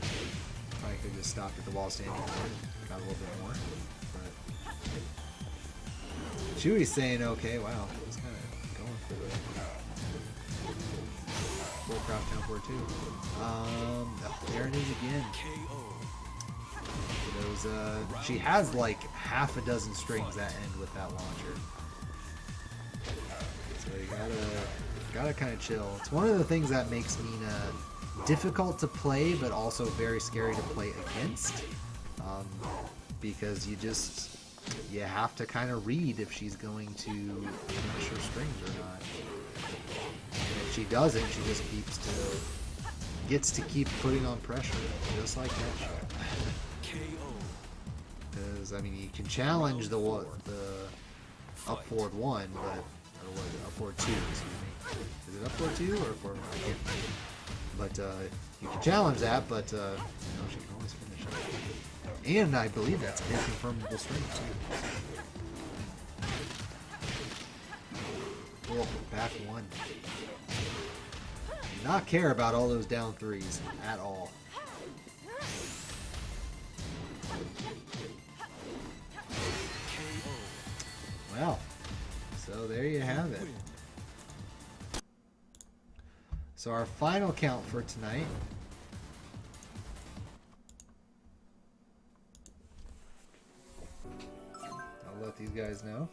Probably could just stopped at the wall standing there. Got a little bit more. But Chewy's saying okay. Wow, he's kind of going for the full crowd count for it too. Oh, there it is again. Those, she has like half a dozen strings that end with that launcher. So you gotta kind of chill. It's one of the things that makes Nina difficult to play, but also very scary to play against, because you have to kind of read if she's going to finish her strings or not. And if she doesn't, she just gets to keep putting on pressure, just like that shot. Because I mean, you can challenge the up forward 1, but or was it up forward 2? Excuse me. Is it up forward 2 or forward 1? I can't remember. But you can challenge that, but you know, she can always finish it. And I believe that's a hit confirmable string too. Oh, back 1. Do not care about all those down 3s at all. Well, so there you have it. So our final count for tonight. I'll let these guys know.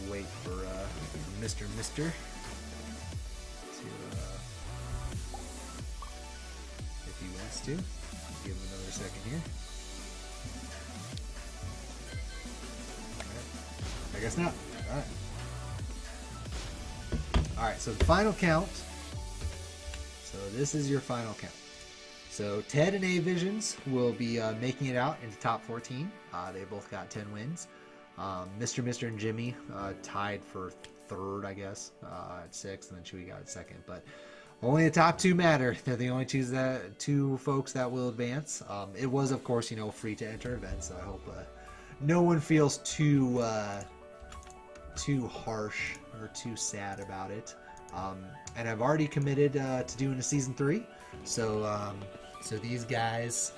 We'll wait for Mr. to if he wants to. Give him another second here. Alright. I guess not. Alright. Alright, so the final count. So this is your final count. So Ted and A Visions will be making it out into top 14. They both got 10 wins. Mr. and Jimmy tied for third, I guess, at 6th, and then Chewy got 2nd. But only the top 2 matter. They're the only two folks that will advance. It was, of course, you know, free to enter event, so I hope no one feels too harsh or too sad about it. And I've already committed to doing a season 3. So these guys,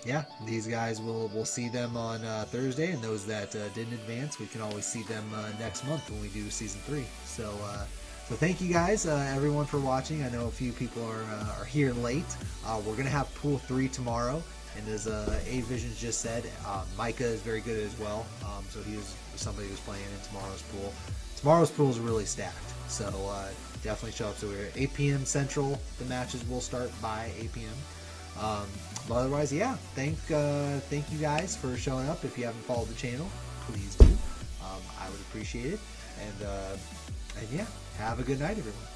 yeah, these guys we'll see them on Thursday, and those that didn't advance, we can always see them next month when we do season 3. So thank you guys, everyone, for watching. I know a few people are here late. We're gonna have pool 3 tomorrow, and as A Visions just said, Micah is very good as well. So he was somebody who's playing in tomorrow's pool. Tomorrow's pool is really stacked, so definitely show up. So we're at 8 p.m. Central. The matches will start by 8 p.m. But otherwise, yeah, thank you guys for showing up. If you haven't followed the channel, please do. I would appreciate it. And yeah, have a good night, everyone.